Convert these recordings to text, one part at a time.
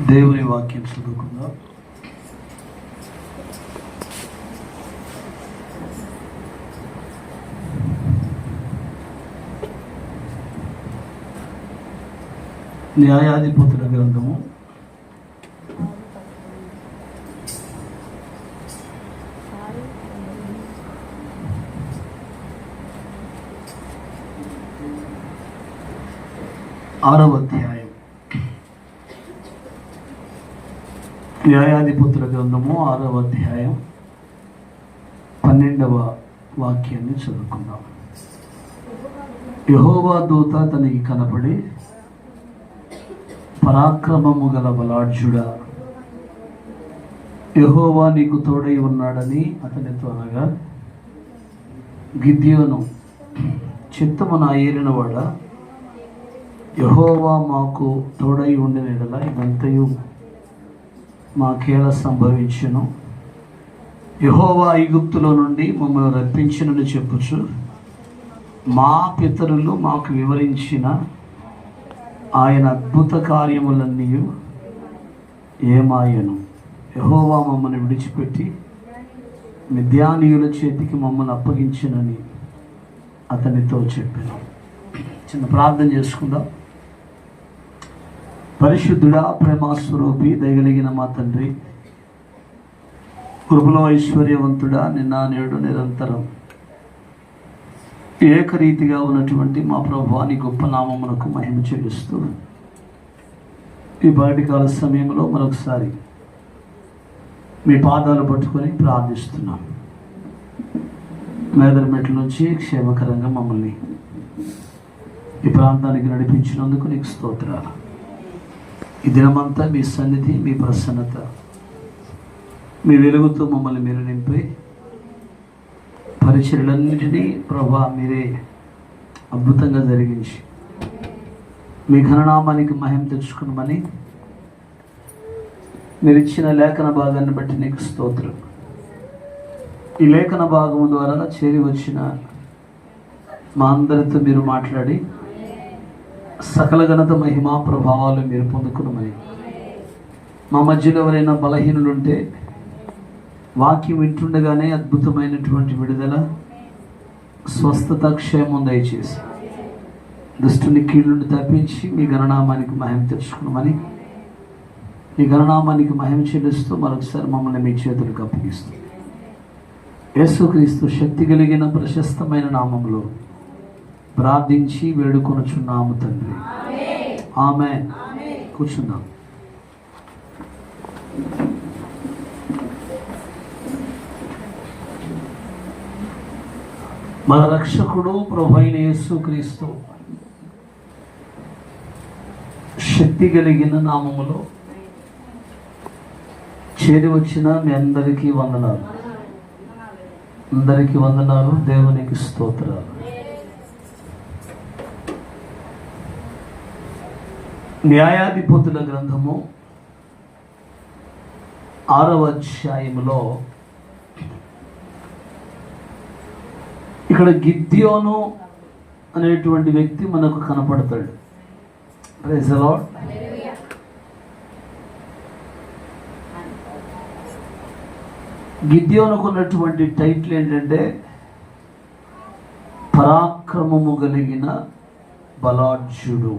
దేవుని వాక్యం చదువుకుందాం. న్యాయాధిపతుల గ్రంథము 6వ అధ్యాయం. న్యాయాధిపతుల గ్రంథము 6వ అధ్యాయం 12వ వాక్యాన్ని చదువుకుందాం. యెహోవా దూత తనకి కనపడి, పరాక్రమము గల బలాఢ్యుడా, యెహోవా నీకు తోడై ఉన్నాడని అతనితో అనగా, గిద్యోను, చిత్తము నా ఏలినవాడా, యెహోవా మాకు తోడై ఉండిన యెడల ఇదంతయు మాకేలా సంభవించును? యెహోవా ఐగుప్తులో నుండి మమ్మల్ని రప్పించినని చెప్పుచు మా పితరులు మాకు వివరించిన ఆయన అద్భుత కార్యములన్నీ ఏమాయను? యెహోవా మమ్మల్ని విడిచిపెట్టి మిద్యానీయుల చేతికి మమ్మల్ని అప్పగించినని అతనితో చెప్పాను. చిన్న ప్రార్థన చేసుకుందాం. పరిశుద్ధుడా, ప్రేమస్వరూపి, దయగలిగిన మా తండ్రి, కృపలో ఐశ్వర్యవంతుడా, నిన్న నేడు నిరంతరం ఏకరీతిగా ఉన్నటువంటి మా ప్రభువా, నీ గొప్ప నామమునకు మహిమ చెల్లిస్తూ ఈ బయటికాల సమయంలో మరొకసారి మీ పాదాలు పట్టుకొని ప్రార్థిస్తున్నాం. మేదరమెట్ల నుంచి క్షేమకరంగా మమ్మల్ని ఈ ప్రాంతానికి నడిపించినందుకు నీకు స్తోత్రాలు. ఈ దినమంతా మీ సన్నిధి, మీ ప్రసన్నత, మీ వెలుగుతో మమ్మల్ని మీరు నింపి పరిచర్యలన్నిటినీ ప్రభా మీరే అద్భుతంగా జరిగించి మీ ఘననామానికి మహిమ తెచ్చుకున్నామని మీరు ఇచ్చిన లేఖన భాగాన్ని బట్టి నీకు స్తోత్రం. ఈ లేఖన భాగము ద్వారా చేరి వచ్చిన మా అందరితో మీరు మాట్లాడి సకల ఘనత, మహిమా, ప్రభావాలు మీరు పొందుకున్నామని, మా మధ్యలో ఎవరైనా బలహీనులుంటే వాక్యం వింటుండగానే అద్భుతమైనటువంటి విడుదల, స్వస్థత, క్షేమం దయచేసి దుష్టుని కీళ్ళుండి తప్పించి మీ గణనామానికి మహిమ తెచ్చుకున్నామని, మీ గణనామానికి మహిమ చెల్లిస్తూ మరొకసారి మమ్మల్ని మీ చేతులకు అప్పగిస్తూ యేసుక్రీస్తు శక్తి కలిగిన ప్రశస్తమైన నామంలో ప్రార్థించి వేడుకొనుచున్నాము తండ్రి, ఆమేన్. కూర్చున్నాం. మన రక్షకుడు ప్రభువైన యేసుక్రీస్తు శక్తి కలిగిన నామములో చేరి వచ్చిన మీ అందరికీ వందనాలు. అందరికీ వందనాలు. దేవునికి స్తోత్రాలు. న్యాయాధిపతుల గ్రంథము 6వ అధ్యాయములో ఇక్కడ గిద్యోను అనేటువంటి వ్యక్తి మనకు కనపడతాడు. Praise the lord. గిద్యోనుకు ఉన్నటువంటి టైటిల్ ఏంటంటే పరాక్రమము కలిగిన బలాఢ్యుడు.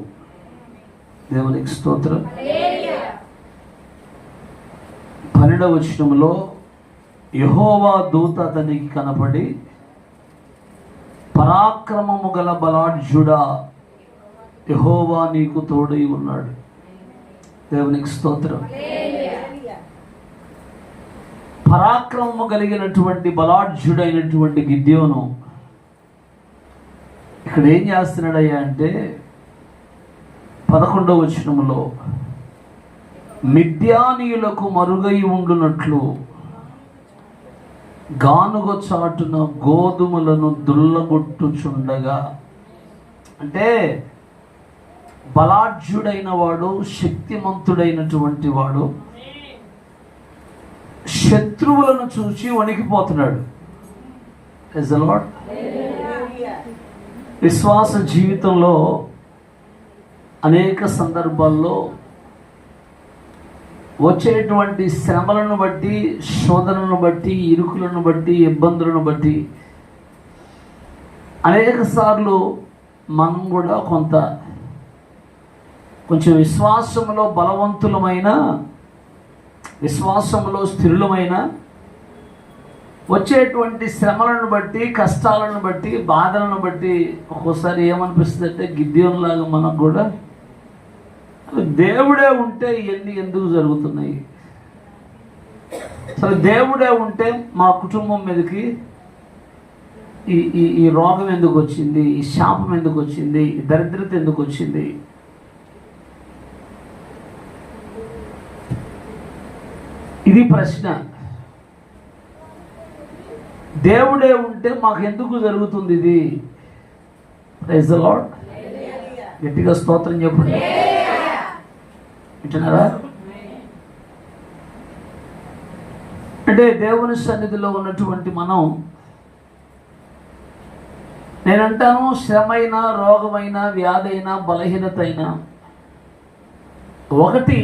దేవునికి స్తోత్రం. 12వ వచనంలో యెహోవా దూత అతనికి కనపడి, పరాక్రమము గల బలాఢ్యుడా, యెహోవా నీకు తోడై ఉన్నాడు. దేవునికి స్తోత్రం. పరాక్రమము కలిగినటువంటి బలాఢ్యుడైనటువంటి గిద్యోను ఇక్కడ ఏం చేస్తున్నాడయ్యా అంటే 11వ వచనములో, మిద్యానీయులకు మరుగై ఉండునట్లు గానుగ చాటున గోధుమలను దుల్లగొట్టుచుండగా, అంటే బలాఢ్యుడైన వాడు, శక్తిమంతుడైనటువంటి వాడు శత్రువులను చూసి వణికిపోతున్నాడు. Praise the lord. విశ్వాస జీవితంలో అనేక సందర్భాల్లో వచ్చేటువంటి శ్రమలను బట్టి, శోధనలను బట్టి, ఇరుకులను బట్టి, ఇబ్బందులను బట్టి అనేక సార్లు మనం కూడా కొంచెం విశ్వాసంలో బలవంతులమైన, విశ్వాసంలో స్థిరులమైన వచ్చేటువంటి శ్రమలను బట్టి, కష్టాలను బట్టి, బాధలను బట్టి ఒక్కోసారి ఏమనిపిస్తుంది అంటే గిద్యోనులాగా మనకు కూడా దేవుడే ఉంటే ఇవన్నీ ఎందుకు జరుగుతున్నాయి, అసలు దేవుడే ఉంటే మా కుటుంబం మీదకి ఈ రోగం ఎందుకు వచ్చింది, ఈ శాపం ఎందుకు వచ్చింది, ఈ దరిద్రత ఎందుకు వచ్చింది. ఇది ప్రశ్న. దేవుడే ఉంటే మాకు ఎందుకు జరుగుతుంది ఇది? Praise the lord. గట్టిగా స్తోత్రం చెప్పండి. వింటున్నారా? అంటే దేవుని సన్నిధిలో ఉన్నటువంటి మనం, నేనంటాను, శ్రమైన, రోగమైన, వ్యాధైన, బలహీనత అయినా ఒకటి,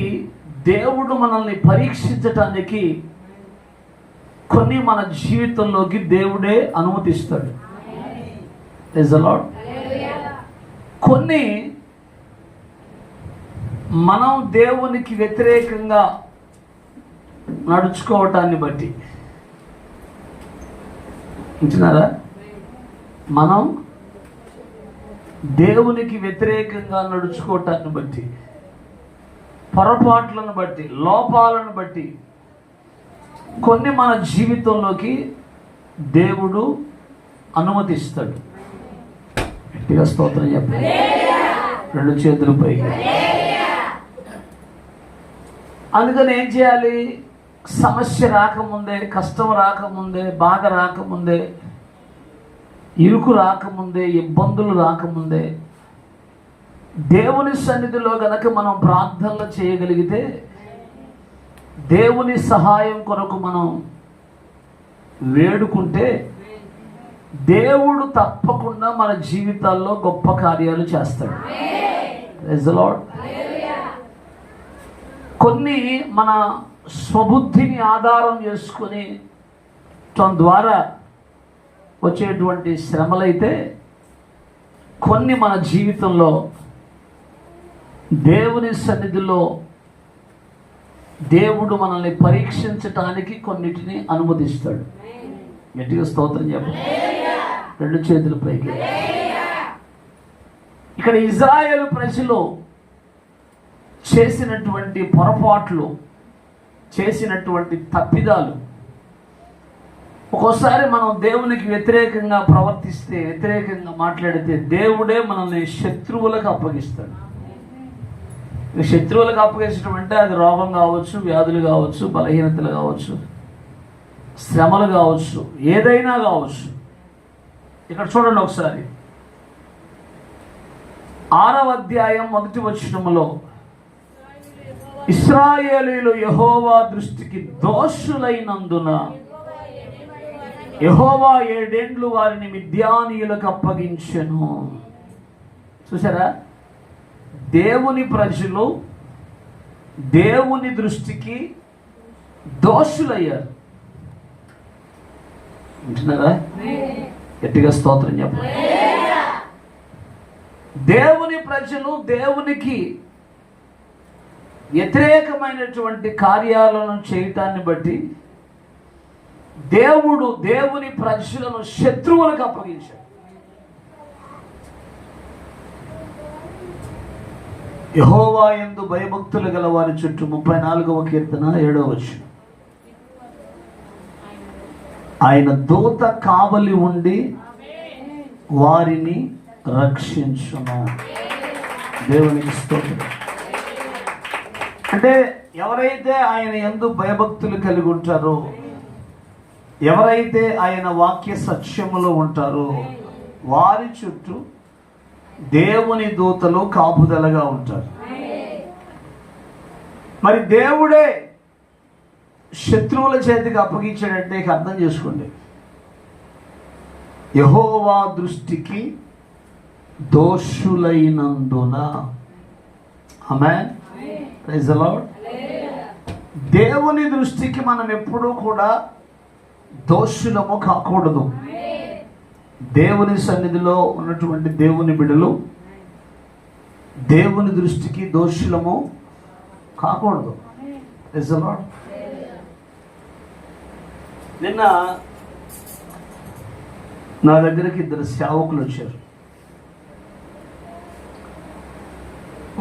దేవుడు మనల్ని పరీక్షించటానికి కొన్ని మన జీవితంలోకి దేవుడే అనుమతిస్తాడు. Praise the lord. కొన్ని మనం దేవునికి వ్యతిరేకంగా నడుచుకోవటాన్ని బట్టి, వింటున్నారా, మనం దేవునికి వ్యతిరేకంగా నడుచుకోవటాన్ని బట్టి, పొరపాట్లను బట్టి, లోపాలను బట్టి కొన్ని మన జీవితంలోకి దేవుడు అనుమతిస్తాడు. గట్టిగా స్తోత్రం చెప్పండి. రెండు చేతులు పైకి. అందుకని ఏం చేయాలి? సమస్య రాకముందే, కష్టం రాకముందే, బాధ రాకముందే, ఇరుకు రాకముందే, ఇబ్బందులు రాకముందే దేవుని సన్నిధిలో గనక మనం ప్రార్థనలు చేయగలిగితే, దేవుని సహాయం కొరకు మనం వేడుకుంటే, దేవుడు తప్పకుండా మన జీవితాల్లో గొప్ప కార్యాలు చేస్తాడు. Praise the lord. కొన్ని మన స్వబుద్ధిని ఆధారం చేసుకొని తన ద్వారా వచ్చేటువంటి శ్రమలైతే, కొన్ని మన జీవితంలో దేవుని సన్నిధిలో దేవుడు మనల్ని పరీక్షించటానికి కొన్నిటిని అనుమతిస్తాడు. గట్టిగా స్తోత్రం చెప్పండి. రెండు చేతుల పైకి. ఇక్కడ ఇజ్రాయేలు ప్రజలు చేసినటువంటి పొరపాట్లు, చేసినటువంటి తప్పిదాలు, ఒక్కోసారి మనం దేవునికి వ్యతిరేకంగా ప్రవర్తిస్తే, వ్యతిరేకంగా మాట్లాడితే దేవుడే మనల్ని శత్రువులకు అప్పగిస్తాడు. శత్రువులకు అప్పగించడం అంటే అది రోగం కావచ్చు, వ్యాధులు కావచ్చు, బలహీనతలు కావచ్చు, శ్రమలు కావచ్చు, ఏదైనా కావచ్చు. ఇక్కడ చూడండి ఒకసారి 6వ అధ్యాయం 1వ వచనములో, ఇశ్రాయేలీయులు యెహోవా దృష్టికి దోషులైనందున యెహోవా 7 ఏండ్లు వారిని మిద్యానీయులకు అప్పగించెను. చూసారా? దేవుని ప్రజలు దేవుని దృష్టికి దోషులయ్యారు. వింటున్నారా? గట్టిగా స్తోత్రం చెప్పండి. దేవుని ప్రజలు దేవునికి వ్యతిరేకమైనటువంటి కార్యాలను చేయటాన్ని బట్టి దేవుడు దేవుని ప్రజలను శత్రువులకు అప్పగించాడు. యెహోవా యందు భయభక్తులు గల వారి చుట్టూ 34వ కీర్తన 7వ వచనం. ఆయన దూత కావలి ఉండి వారిని రక్షించును. దేవునికి స్తోత్రం. అంటే ఎవరైతే ఆయన యందు భయభక్తులు కలిగి ఉంటారో, ఎవరైతే ఆయన వాక్య సత్యములో ఉంటారో, వారి చుట్టూ దేవుని దూతలు కాపుదలగా ఉంటారు. మరి దేవుడే శత్రువుల చేతికి అప్పగించాడంటే అర్థం చేసుకోండి, యెహోవా దృష్టికి దోషులైనందున. ఆమేన్. Praise the lord. దేవుని దృష్టికి మనం ఎప్పుడూ కూడా దోషులము కాకూడదు. దేవుని సన్నిధిలో ఉన్నటువంటి దేవుని బిడ్డలు దేవుని దృష్టికి దోషులము కాకూడదు. నిన్న నా దగ్గరికి 2 సేవకులు వచ్చారు.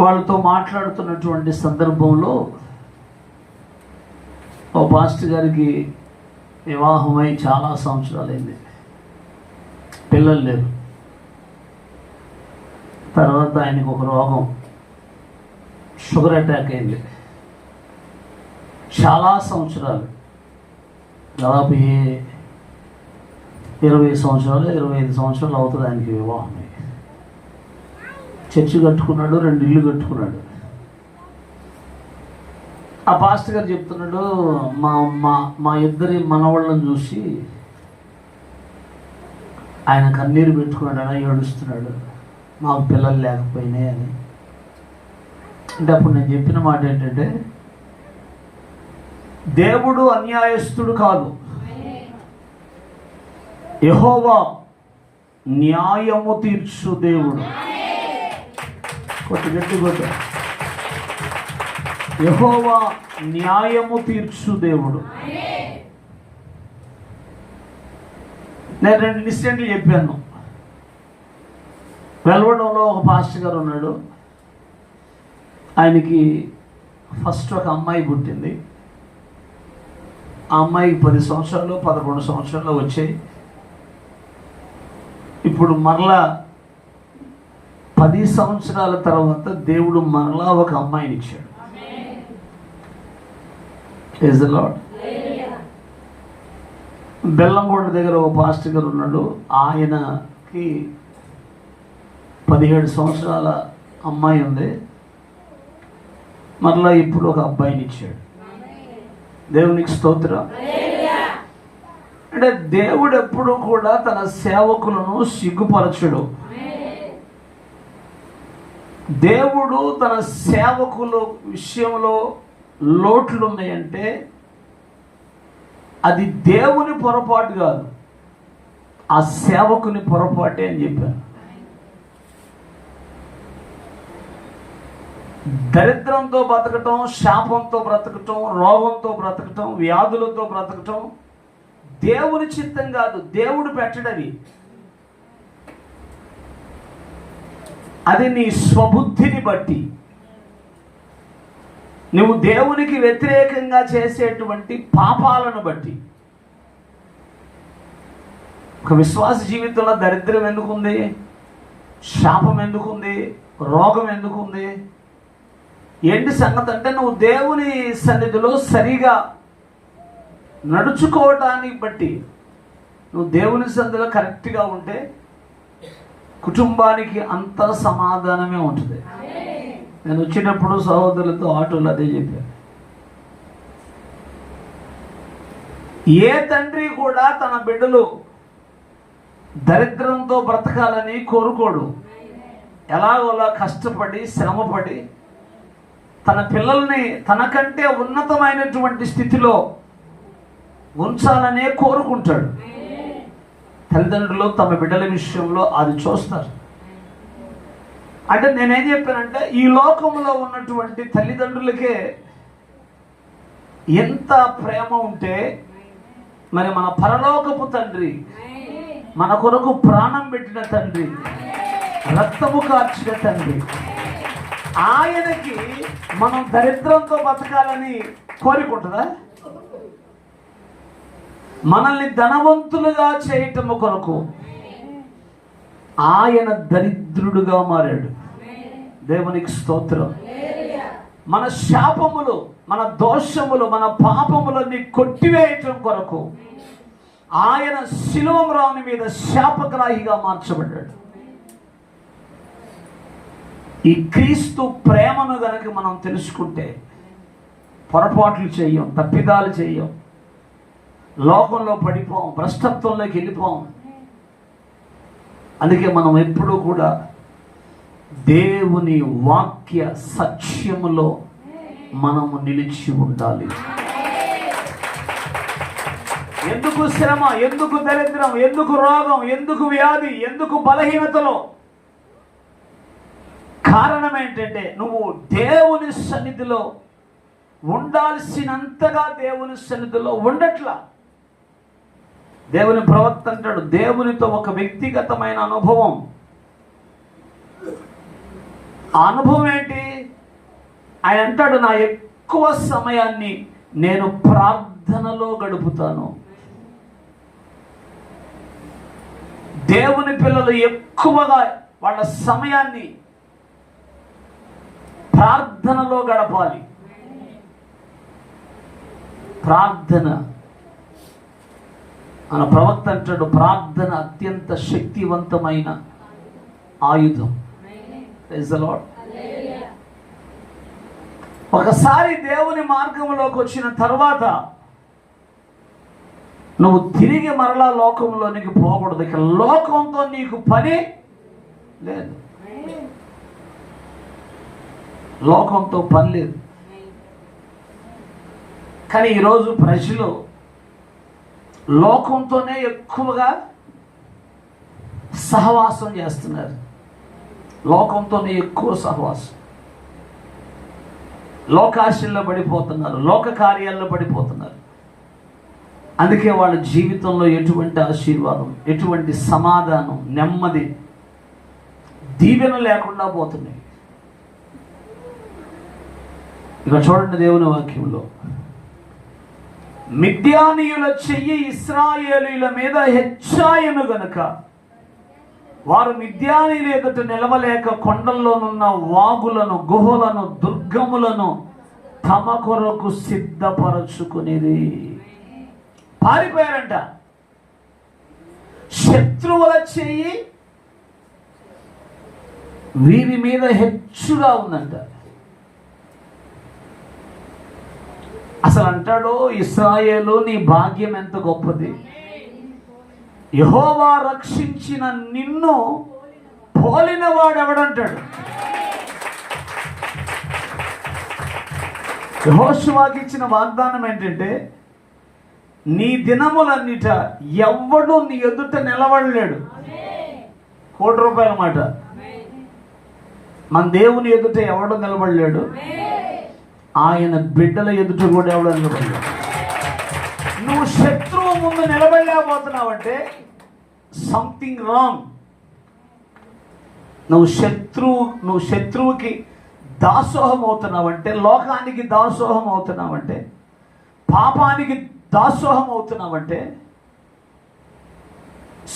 వాళ్ళతో మాట్లాడుతున్నటువంటి సందర్భంలో ఓ పాస్టర్ గారికి వివాహమై చాలా సంవత్సరాలైంది, పిల్లలు లేరు. తర్వాత ఆయనకు ఒక రోగం, షుగర్ అటాక్ అయింది. చాలా సంవత్సరాలు, దాదాపు 20 సంవత్సరాలు 25 సంవత్సరాలు అవుతుంది ఆయనకి వివాహం. చర్చి కట్టుకున్నాడు, 2 ఇళ్ళు కట్టుకున్నాడు. ఆ పాస్టర్ గారు చెప్తున్నాడు, మా ఇద్దరి మనవాళ్ళని చూసి ఆయన కన్నీరు పెట్టుకున్నాడు అని ఏడుస్తున్నాడు, మాకు పిల్లలు లేకపోయినాయి అని. అంటే అప్పుడు నేను చెప్పిన మాట ఏంటంటే, దేవుడు అన్యాయస్తుడు కాదు, యెహోవా న్యాయము తీర్చు దేవుడు. గట్టి యెహోవా న్యాయము తీర్చు దేవుడు. నేను 2 ఇన్సిడెంట్లు చెప్పాను. వెల్వడంలో ఒక పాస్టర్ గారు ఉన్నాడు, ఆయనకి ఫస్ట్ ఒక అమ్మాయి పుట్టింది. ఆ అమ్మాయికి 10 సంవత్సరాలు 11 సంవత్సరాలు వచ్చాయి. ఇప్పుడు మరలా 10 సంవత్సరాల తర్వాత దేవుడు మరలా ఒక అమ్మాయిని ఇచ్చాడు. Praise the lord. బెల్లంకొండ దగ్గర ఒక పాస్టర్ గారు ఉన్నాడు, ఆయనకి 17 సంవత్సరాల అమ్మాయి ఉంది, మరలా ఇప్పుడు ఒక అబ్బాయిని ఇచ్చాడు. దేవునికి స్తోత్రం. అంటే దేవుడు ఎప్పుడు కూడా తన సేవకులను సిగ్గుపరచడు. దేవుడు తన సేవకుల విషయంలో లోట్లు ఉన్నాయంటే అది దేవుని పొరపాటు కాదు, ఆ సేవకుని పొరపాటే అని చెప్పాను. దరిద్రంతో బ్రతకటం, శాపంతో బ్రతకటం, రోగంతో బ్రతకటం, వ్యాధులతో బ్రతకటం దేవుని చిత్తం కాదు, దేవుడు పెట్టడవి. అది నీ స్వబుద్ధిని బట్టి, నువ్వు దేవునికి వ్యతిరేకంగా చేసేటువంటి పాపాలను బట్టి. ఒక విశ్వాస జీవితంలో దరిద్రం ఎందుకుంది, శాపం ఎందుకుంది, రోగం ఎందుకుంది? ఏంటి సంగతి అంటే, నువ్వు దేవుని సన్నిధిలో సరిగా నడుచుకోవటానికి బట్టి. నువ్వు దేవుని సన్నిధిలో కరెక్ట్గా ఉంటే కుటుంబానికి అంత సమాధానమే ఉంటుంది. నేను వచ్చేటప్పుడు సహోదరులతో ఆటోలో అదే చెప్పాను. ఏ తండ్రి కూడా తన బిడ్డలు దరిద్రంతో బ్రతకాలని కోరుకోడు. ఎలాగోలా కష్టపడి శ్రమపడి తన పిల్లల్ని తనకంటే ఉన్నతమైనటువంటి స్థితిలో ఉంచాలనే కోరుకుంటాడు. తల్లిదండ్రులు తమ బిడ్డల విషయంలో అది చూస్తారు. అంటే నేనేం చెప్పానంటే, ఈ లోకంలో ఉన్నటువంటి తల్లిదండ్రులకే ఎంత ప్రేమ ఉంటే మరి మన పరలోకపు తండ్రి, మన కొరకు ప్రాణం పెట్టిన తండ్రి, రక్తము కార్చిన తండ్రి, ఆయనకి మనం దరిద్రంతో బతకాలని కోరుకుంటుందా? మనల్ని ధనవంతులుగా చేయటము కొరకు ఆయన దరిద్రుడుగా మారాడు. దేవునికి స్తోత్రం. మన శాపములు, మన దోషములు, మన పాపములన్నీ కొట్టివేయటం కొరకు ఆయన శిలువ మ్రాణి మీద శాపగ్రాహిగా మార్చబడ్డాడు. ఈ క్రీస్తు ప్రేమను గనక మనం తెలుసుకుంటే పొరపాట్లు చెయ్యం, తప్పిదాలు చెయ్యం, లోకంలో పడిపోం, భ్రష్టత్వంలోకి వెళ్ళిపోం. అందుకే మనం ఎప్పుడూ కూడా దేవుని వాక్య సత్యములో మనము నిలిచి ఉండాలి. ఎందుకు శ్రమ, ఎందుకు దరిద్రం, ఎందుకు రోగం, ఎందుకు వ్యాధి, ఎందుకు బలహీనతలో? కారణం ఏంటంటే నువ్వు దేవుని సన్నిధిలో ఉండాల్సినంతగా దేవుని సన్నిధిలో ఉండట్లా. దేవుని ప్రవక్త అంటాడు, దేవునితో ఒక వ్యక్తిగతమైన అనుభవం. ఆ అనుభవం ఏంటి? ఆయన అంటాడు, నా ఎక్కువ సమయాన్ని నేను ప్రార్థనలో గడుపుతాను. దేవుని పిల్లలు ఎక్కువగా వాళ్ళ సమయాన్ని ప్రార్థనలో గడపాలి. ప్రార్థన, మన ప్రవక్త అంటాడు, ప్రార్థన అత్యంత శక్తివంతమైన ఆయుధం. Praise the lord. ఒకసారి దేవుని మార్గంలోకి వచ్చిన తర్వాత నువ్వు తిరిగి మరలా లోకంలోనికి పోకూడదు. ఇక లోకంతో నీకు పని లేదు, లోకంతో పని లేదు. కానీ ఈరోజు ప్రజలు లోకంతోనే ఎక్కువగా సహవాసం చేస్తున్నారు. లోకంతోనే ఎక్కువ సహవాసం, లోకాశల్లో పడిపోతున్నారు, లోక కార్యాల్లో పడిపోతున్నారు. అందుకే వాళ్ళ జీవితంలో ఎటువంటి ఆశీర్వాదం, ఎటువంటి సమాధానం, నెమ్మది, దీవెన లేకుండా పోతున్నాయి. ఇక చూడండి దేవుని వాక్యంలో, మిద్యానీయుల చెయ్యి ఇశ్రాయేలీయుల మీద హెచ్చాయను గనుక వారు మిద్యానీయుల ఎదుట నిలవలేక కొండల్లోనున్న వాగులను, గుహలను, దుర్గములను తమ కొరకు సిద్ధపరచుకునేది. పారిపోయారంట. శత్రువుల చెయ్యి వీరి మీద హెచ్చుగా ఉందంట. అసలు అంటాడు, ఇశ్రాయేలు నీ భాగ్యం ఎంత గొప్పది, యెహోవా రక్షించిన నిన్ను పోలిన వాడెవడంటాడు. యెహోషువకి ఇచ్చిన వాగ్దానం ఏంటంటే, నీ దినములన్నిట ఎవ్వడు నీ ఎదుట నిలబడలేడు. ₹1,00,00,000 మాట. మన దేవుని ఎదుట ఎవడు నిలబడలేడు, ఆయన బిడ్డల ఎదుట కూడా ఎవడో నిలబడలేడు. నువ్వు శత్రువు ముందు నిలబడలేకపోతున్నావంటే సంథింగ్ రాంగ్. నువ్వు శత్రువుకి దాసోహం అవుతున్నావంటే, లోకానికి దాసోహం అవుతున్నావంటే, పాపానికి దాసోహం అవుతున్నావంటే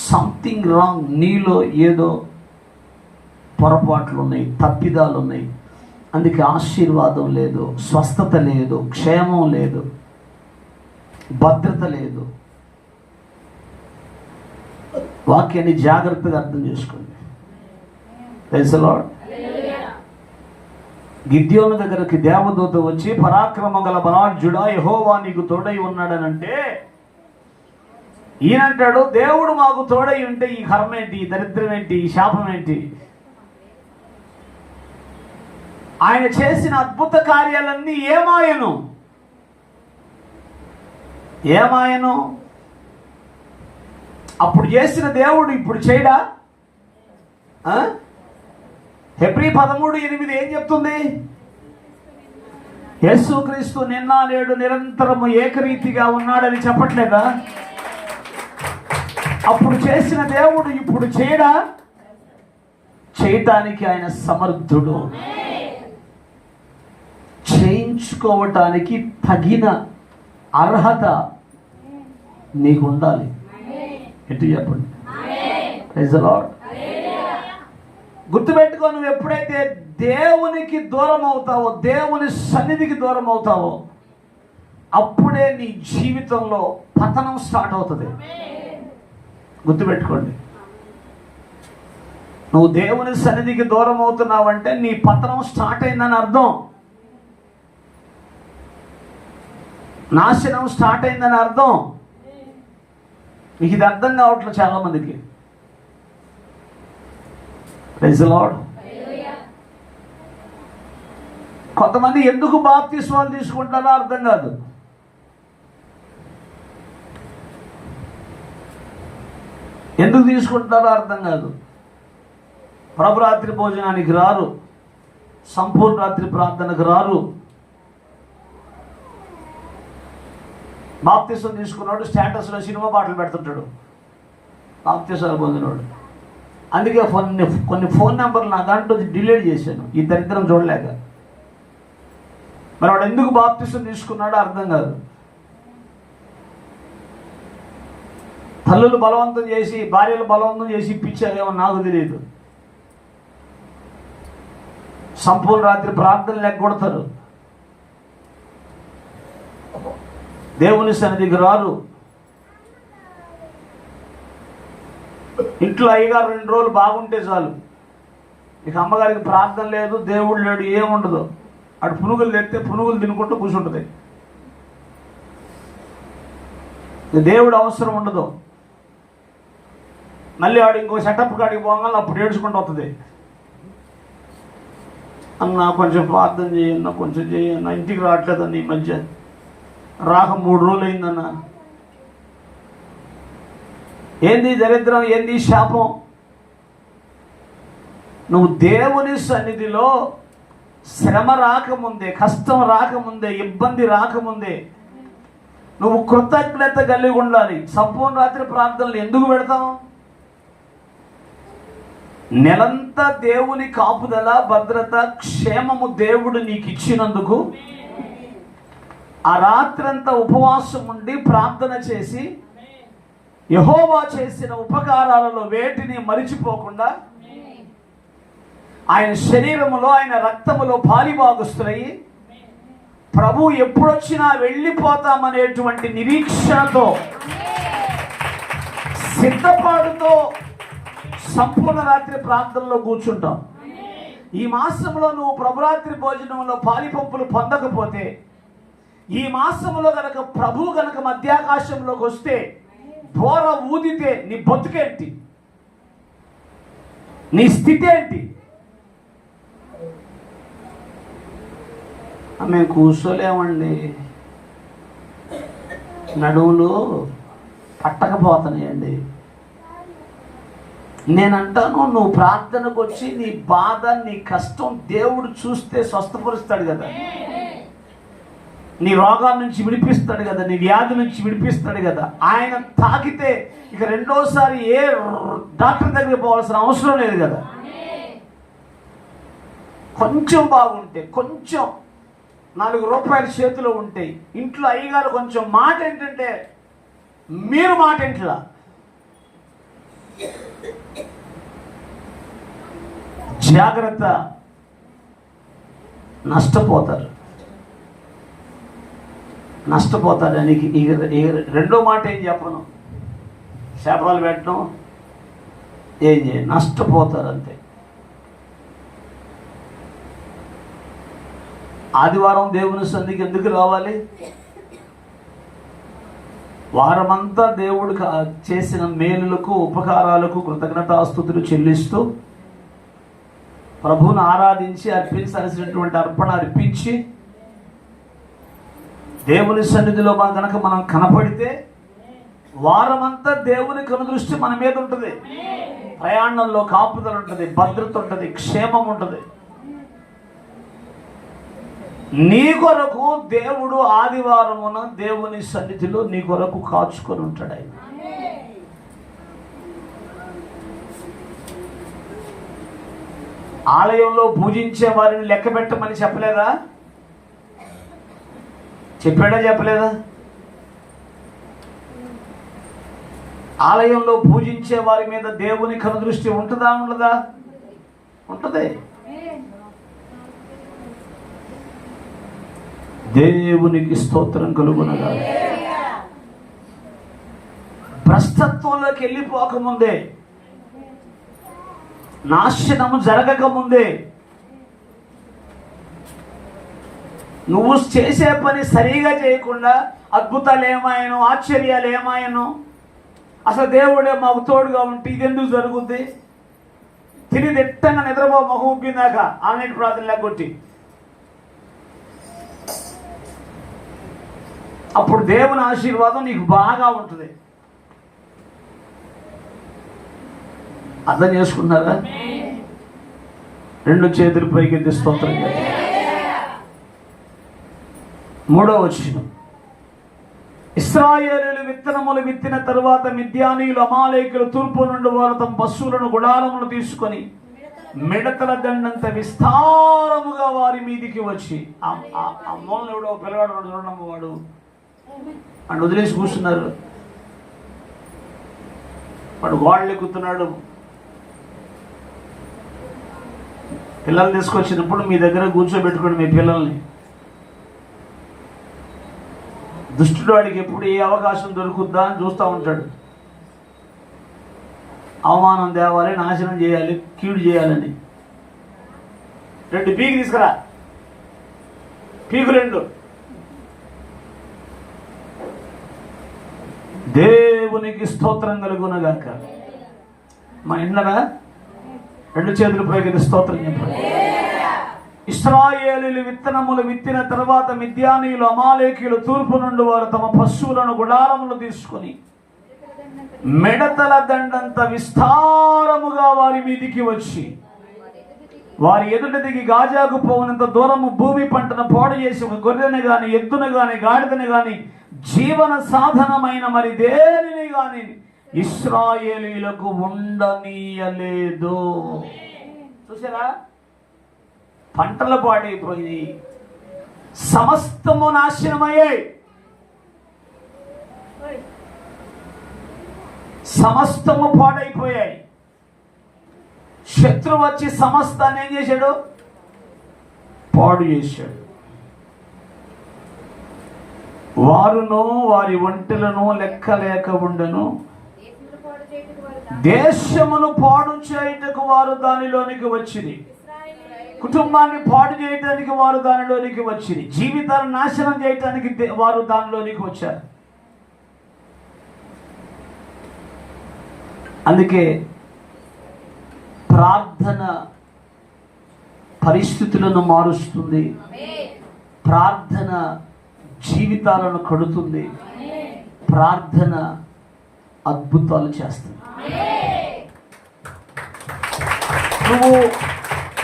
సంథింగ్ రాంగ్. నీలో ఏదో పొరపాట్లు ఉన్నాయి, తప్పిదాలు ఉన్నాయి. అందుకే ఆశీర్వాదం లేదు, స్వస్థత లేదు, క్షేమం లేదు, భద్రత లేదు. వాక్యాన్ని జాగ్రత్తగా అర్థం చేసుకోండి. Praise the lord. గిద్యోను దగ్గరికి దేవదూత వచ్చి, పరాక్రమ గల బలాఢ్యుడా, యెహోవా నీకు తోడై ఉన్నాడనంటే, ఈయనంటాడు, దేవుడు మాకు తోడై ఉంటే ఈ కర్మ ఏంటి, ఈ దరిద్రం ఏంటి, ఈ శాపం ఏంటి? ఆయన చేసిన అద్భుత కార్యాలన్నీ ఏమాయను? అప్పుడు చేసిన దేవుడు ఇప్పుడు చేయడా? హెబ్రీ 13:8 ఏం చెప్తుంది? యేసుక్రీస్తు నిన్న నేడు నిరంతరము ఏకరీతిగా ఉన్నాడని చెప్పట్లేదా? అప్పుడు చేసిన దేవుడు ఇప్పుడు చేయడా? చేయటానికి ఆయన సమర్థుడు. చేయించుకోవటానికి తగిన అర్హత నీకు ఉండాలి. ఎటు చెప్పండి. Praise the lord. గుర్తుపెట్టుకో, నువ్వు ఎప్పుడైతే దేవునికి దూరం అవుతావో, దేవుని సన్నిధికి దూరం అవుతావో, అప్పుడే నీ జీవితంలో పతనం స్టార్ట్ అవుతుంది. గుర్తుపెట్టుకోండి, నువ్వు దేవుని సన్నిధికి దూరం అవుతున్నావంటే నీ పతనం స్టార్ట్ అయిందని అర్థం. నాశనం స్టార్ట్ అయిందని అర్థం. మీకు ఇది అర్థం కావట్లేదు చాలా మందికి. Praise the lord. కొంతమంది ఎందుకు బాప్తిస్మాలు తీసుకుంటారో అర్థం కాదు. ఎందుకు తీసుకుంటారో అర్థం కాదు. ప్రభురాత్రి భోజనానికి రారు, సంపూర్ణ రాత్రి ప్రార్థనకు రారు. బాప్తిసం తీసుకున్నాడు స్టేటస్లో సినిమా పాటలు పెడుతుంటాడు బాప్తిసాలు పొందినవాడు. అందుకే కొన్ని ఫోన్ నెంబర్లు నా దాంట్లో డిలీట్ చేశాను, ఈ దరిద్రం చూడలేక. మరి వాడు ఎందుకు బాప్తిసం తీసుకున్నాడో అర్థం కాదు. తల్లులు బలవంతం చేసి, భార్యలు బలవంతం చేసి ఇప్పించారేమో నాకు తెలియదు. సంపూర్ణ రాత్రి ప్రార్థన లెగ్గొడతారు, దేవుని సన్నిధికి రారు. ఇంట్లో అయ్యగారు 2 రోజులు బాగుంటే చాలు, ఇక అమ్మగారికి ప్రార్థన లేదు, దేవుడు లేడు, ఏముండదు. అటు పునుగులు తెస్తే పునుగులు తినుకుంటూ కూర్చుంటుంది. దేవుడు అవసరం ఉండదు. మళ్ళీ ఆడు ఇంకో సెటప్ కాడికి పోగానే అప్పుడు ఏడ్చుకుంటూ వస్తుంది. అన్న కొంచెం ప్రార్థన చేయన్న, కొంచెం చేయన్న, ఇంటికి రావట్లేదన్న, ఈ మధ్య రాక 3 రోజులు అయిందన్న. ఏంది దరిద్రం, ఏంది శాపం? నువ్వు దేవుని సన్నిధిలో శ్రమ రాకముందే, కష్టం రాకముందే, ఇబ్బంది రాకముందే నువ్వు కృతజ్ఞత కలిగి ఉండాలి. సంపూర్ణ రాత్రి ప్రార్థనలు ఎందుకు పెడతావు? నెలంతా దేవుని కాపుదల, భద్రత, క్షేమము దేవుడు నీకు ఇచ్చినందుకు ఆ రాత్రంతా ఉపవాసం ఉండి ప్రార్థన చేసి యెహోవా చేసిన ఉపకారాలలో వేటిని మరిచిపోకుండా ఆయన శరీరములో, ఆయన రక్తములో పాలిభాగస్తులయ్యి ప్రభు ఎప్పుడొచ్చినా వెళ్ళిపోతామనేటువంటి నిరీక్షణతో, సిద్ధపాటుతో సంపూర్ణ రాత్రి ప్రార్థనలో కూర్చుంటాం. ఈ మాసంలో నువ్వు ప్రభురాత్రి భోజనంలో పాలిపంపులు పొందకపోతే, ఈ మాసంలో గనక ప్రభు గనక మధ్యాకాశంలోకి వస్తే, బోర ఊదితే నీ బతుకేంటి, నీ స్థితి ఏంటి? మేము కూర్చోలేమండి, నడువులు పట్టకపోతున్నాయండి. నేనంటాను, నువ్వు ప్రార్థనకు వచ్చి నీ బాధ, నీ కష్టం దేవుడు చూస్తే స్వస్థపరుస్తాడు కదా, నీ రోగాల నుంచి విడిపిస్తాడు కదా, నీ వ్యాధి నుంచి విడిపిస్తాడు కదా. ఆయన తాకితే ఇక రెండోసారి ఏ డాక్టర్ దగ్గర పోవాల్సిన అవసరం లేదు కదా. కొంచెం బాగుంటే, కొంచెం 4 రూపాయలు చేతిలో ఉంటాయి, ఇంట్లో అయ్యగారు కొంచెం మాట ఏంటంటే మీరు మాట ఏంట్లా, జాగ్రత్త, నష్టపోతారు. నష్టపోతాడానికి రెండో మాట ఏం చెప్పను, శాపాలు పెట్టడం, ఏం చేయ, నష్టపోతారు అంతే. ఆదివారం దేవుని సన్నిధికి ఎందుకు రావాలి? వారమంతా దేవుడు చేసిన మేలులకు, ఉపకారాలకు కృతజ్ఞతాస్తుతులు చెల్లిస్తూ ప్రభువును ఆరాధించి అర్పించాల్సినటువంటి అర్పణ అర్పించి దేవుని సన్నిధిలో మనం కనపడితే వారమంతా దేవుని కనుదృష్టి మన మీద ఉంటుంది. ప్రయాణంలో కాపుదల ఉంటుంది, భద్రత ఉంటుంది, క్షేమం ఉంటుంది. నీ కొరకు దేవుడు ఆదివారమున దేవుని సన్నిధిలో నీ కొరకు కాచుకొని ఉంటాడు. ఆయన ఆలయంలో పూజించే వారిని లెక్క పెట్టమని చెప్పలేదా? చెప్పాడా చెప్పలేదా? ఆలయంలో పూజించే వారి మీద దేవుని కనుదృష్టి ఉంటుందా ఉండదా? ఉంటుంది. దేవునికి స్తోత్రం కలుగునగా. భ్రష్టత్వంలోకి వెళ్ళిపోకముందే, నాశనము జరగకముందే, నువ్వు చేసే పని సరిగా చేయకుండా అద్భుతాలు ఏమాయను, ఆశ్చర్యాలు ఏమాయను, అసలు దేవుడే మాకు తోడుగా ఉంటే ఇదెందుకు జరుగుద్ది? తిని దిట్టంగా నిద్రపో మొహం ఉబ్బిందాక ఆన్లైన్ ప్రార్థన లేకొట్టి అప్పుడు దేవుని ఆశీర్వాదం నీకు బాగా ఉంటుంది. అర్థం చేసుకున్నారా? రెండు చేతులు పైకెత్తి స్తోత్రం చేయండి. 3వ వచనం, ఇశ్రాయేలీయులు విత్తనములు విత్తిన తరువాత మిద్యానీయులు అమాలేకులు తూర్పు నుండి వారు తమ పశువులను గుడారములు తీసుకొని మిడతల దండంత విస్తారముగా వారి మీదికి వచ్చి, ఆ మూలన ఎవడో పిల్లవాడు చూడడం వాడు అని వదిలేసి కూర్చున్నారు. వాడు గోడలు ఎక్కుతున్నాడు. పిల్లలు తీసుకొచ్చినప్పుడు మీ దగ్గర కూర్చోబెట్టుకోండి మీ పిల్లల్ని. దుష్టుడు వాడికి ఎప్పుడు ఏ అవకాశం దొరుకుద్దా అని చూస్తూ ఉంటాడు. అవమానం తేవాలి, నాశనం చేయాలి, కీడు చేయాలని. 2 పీకు తీసుకురా, పీకు 2. దేవునికి స్తోత్రం కలుగునగాక. మా ఇండ్లరా 2 చేతులు పైకి స్తోత్రం చెప్పండి. ఇశ్రాయేలీయులు విత్తనములు విత్తిన తర్వాత మిద్యానీయులు అమాలేకీయులు తూర్పు నుండి వారు తమ పశువులను గుడారములు తీసుకుని మిడతల దండంత విస్తారముగా వారి మీదికి వచ్చి వారి ఎదుట దిగి గాజాకు పోవునంత దూరము భూమి పంటను పాడు చేసి ఒక గొర్రెను గాని, ఎద్దును గాని, గాడిదను గాని, జీవన సాధనమైన మరి దేనిని గాని ఇశ్రాయేలీయులకు ఉండనీయలేదు. చూసారా? పంటలు పాడైపోయి సమస్తము నాశనమయ్యాయి. సమస్తము పాడైపోయాయి. శత్రువు వచ్చి సమస్తాన్ని ఏం చేశాడు? పాడు చేశాడు. వారును వారి ఒంటెలను లెక్క లేక ఉండను. దేశమును పాడు చేయుటకు వారు దానిలోనికి వచ్చింది. కుటుంబాన్ని పాడు చేయడానికి వారు దానిలోనికి వచ్చింది. జీవితాలను నాశనం చేయడానికి వారు దానిలోనికి వచ్చారు. అందుకే ప్రార్థన పరిస్థితులను మారుస్తుంది. ప్రార్థన జీవితాలను కడుతుంది. ప్రార్థన అద్భుతాలు చేస్తుంది. నువ్వు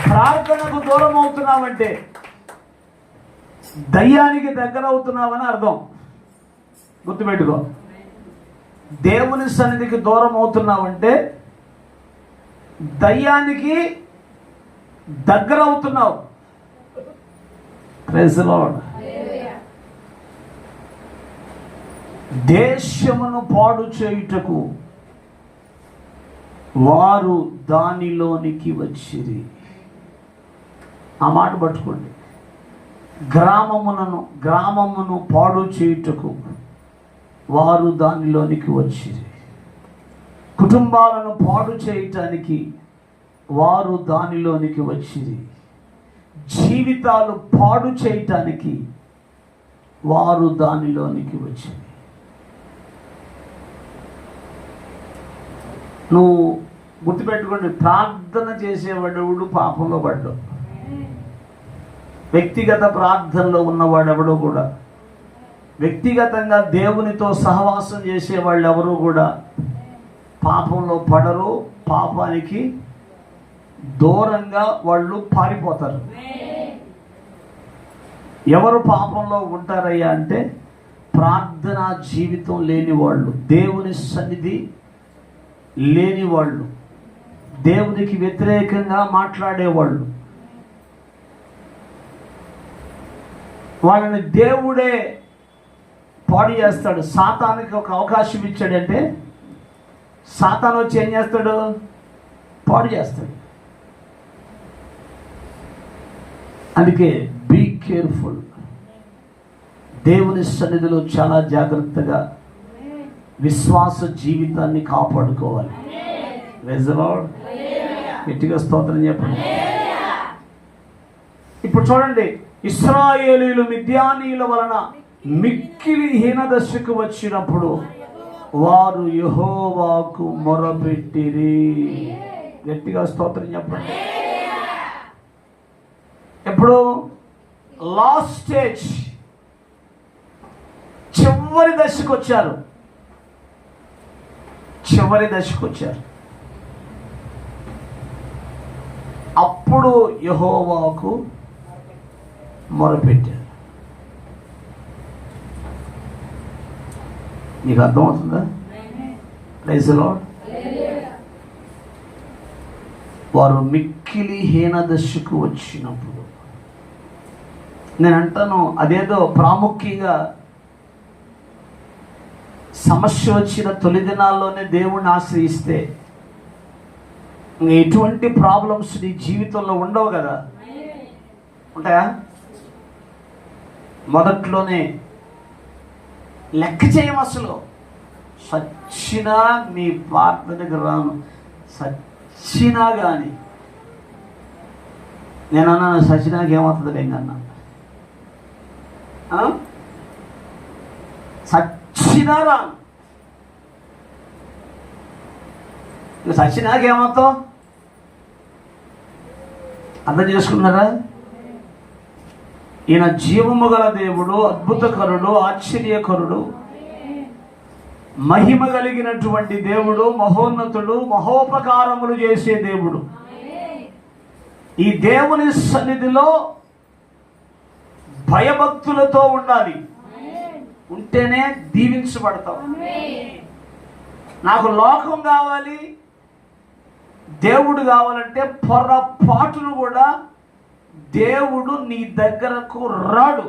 ప్రార్థనకు దూరం అవుతున్నావంటే దయ్యానికి దగ్గర అవుతున్నావని అర్థం. గుర్తుపెట్టుకో. దేవుని సన్నిధికి దూరం అవుతున్నావంటే దయ్యానికి దగ్గర అవుతున్నావు. Praise the lord. దేశమును పాడు చేయుటకు వారు దానిలోనికి వచ్చిరి. ఆ మాట పట్టుకోండి. గ్రామమును పాడు చేయుటకు వారు దానిలోనికి వచ్చిరి. కుటుంబాలను పాడు చేయటానికి వారు దానిలోనికి వచ్చిరి. జీవితాలు పాడు చేయటానికి వారు దానిలోనికి వచ్చిరి. నువ్వు గుర్తుపెట్టుకోండి, ప్రార్థన చేసేవాడెవడు పాపంలో పడ్డావు. వ్యక్తిగత ప్రార్థనలో ఉన్నవాడెవడో కూడా, వ్యక్తిగతంగా దేవునితో సహవాసం చేసేవాళ్ళు ఎవరు కూడా పాపంలో పడరు. పాపానికి దూరంగా వాళ్ళు పారిపోతారు. ఎవరు పాపంలో ఉంటారయ్యా అంటే ప్రార్థనా జీవితం లేని వాళ్ళు, దేవుని సన్నిధి లేని వాళ్ళు, దేవునికి వ్యతిరేకంగా మాట్లాడేవాళ్ళు. వాళ్ళని దేవుడే పాడు చేస్తాడు. సాతానికి ఒక అవకాశం ఇచ్చాడంటే సాతాను వచ్చి ఏం చేస్తాడు? పాడు చేస్తాడు. అందుకే బీ కేర్ఫుల్. దేవుని సన్నిధిలో చాలా జాగ్రత్తగా విశ్వాస జీవితాన్ని కాపాడుకోవాలి. Praise the lord. గట్టిగా స్తోత్రం చెప్పండి. ఇప్పుడు చూడండి, ఇశ్రాయేలీయులు మిద్యానీయుల వలన మిక్కిలి హీనదశకు వచ్చినప్పుడు వారు యెహోవాకు మొరపెట్టిరి. గట్టిగా స్తోత్రం చెప్పండి. ఎప్పుడు? లాస్ట్ స్టేజ్, చివరి దశకు వచ్చారు. అప్పుడు యెహోవాకు మొరపెట్టారు. నీకు అర్థమవుతుందా? Praise the lord. వారు మిక్కిలి హీన దశకు వచ్చినప్పుడు, నేను అంటాను, అదేదో ప్రాముఖ్యంగా సమస్య వచ్చిన తొలి దినాల్లోనే దేవుణ్ణి ఆశ్రయిస్తే ఎటువంటి ప్రాబ్లమ్స్ నీ జీవితంలో ఉండవు కదా. ఉంటాయా? మొదట్లోనే లెక్క చేయం. అసలు సచ్చినా మీ ప్రార్థనకు రాను, సచ్చినా కానీ నేను అన్నాను, సచ్చినాకి ఏమవుతుంది లేకన్నా, సచ్చినా రాను. సచ్చినాకి ఏమవుతావు? అర్థం చేసుకున్నారా? ఈయన జీవము గల దేవుడు, అద్భుతకరుడు, ఆశ్చర్యకరుడు, మహిమ కలిగినటువంటి దేవుడు, మహోన్నతుడు, మహోపకారములు చేసే దేవుడు. ఈ దేవుని సన్నిధిలో భయభక్తులతో ఉండాలి. ఉంటేనే దీవించబడతాం. నాకు లోకం కావాలి, దేవుడు కావాలంటే పొరపాటును కూడా దేవుడు నీ దగ్గరకు రాడు.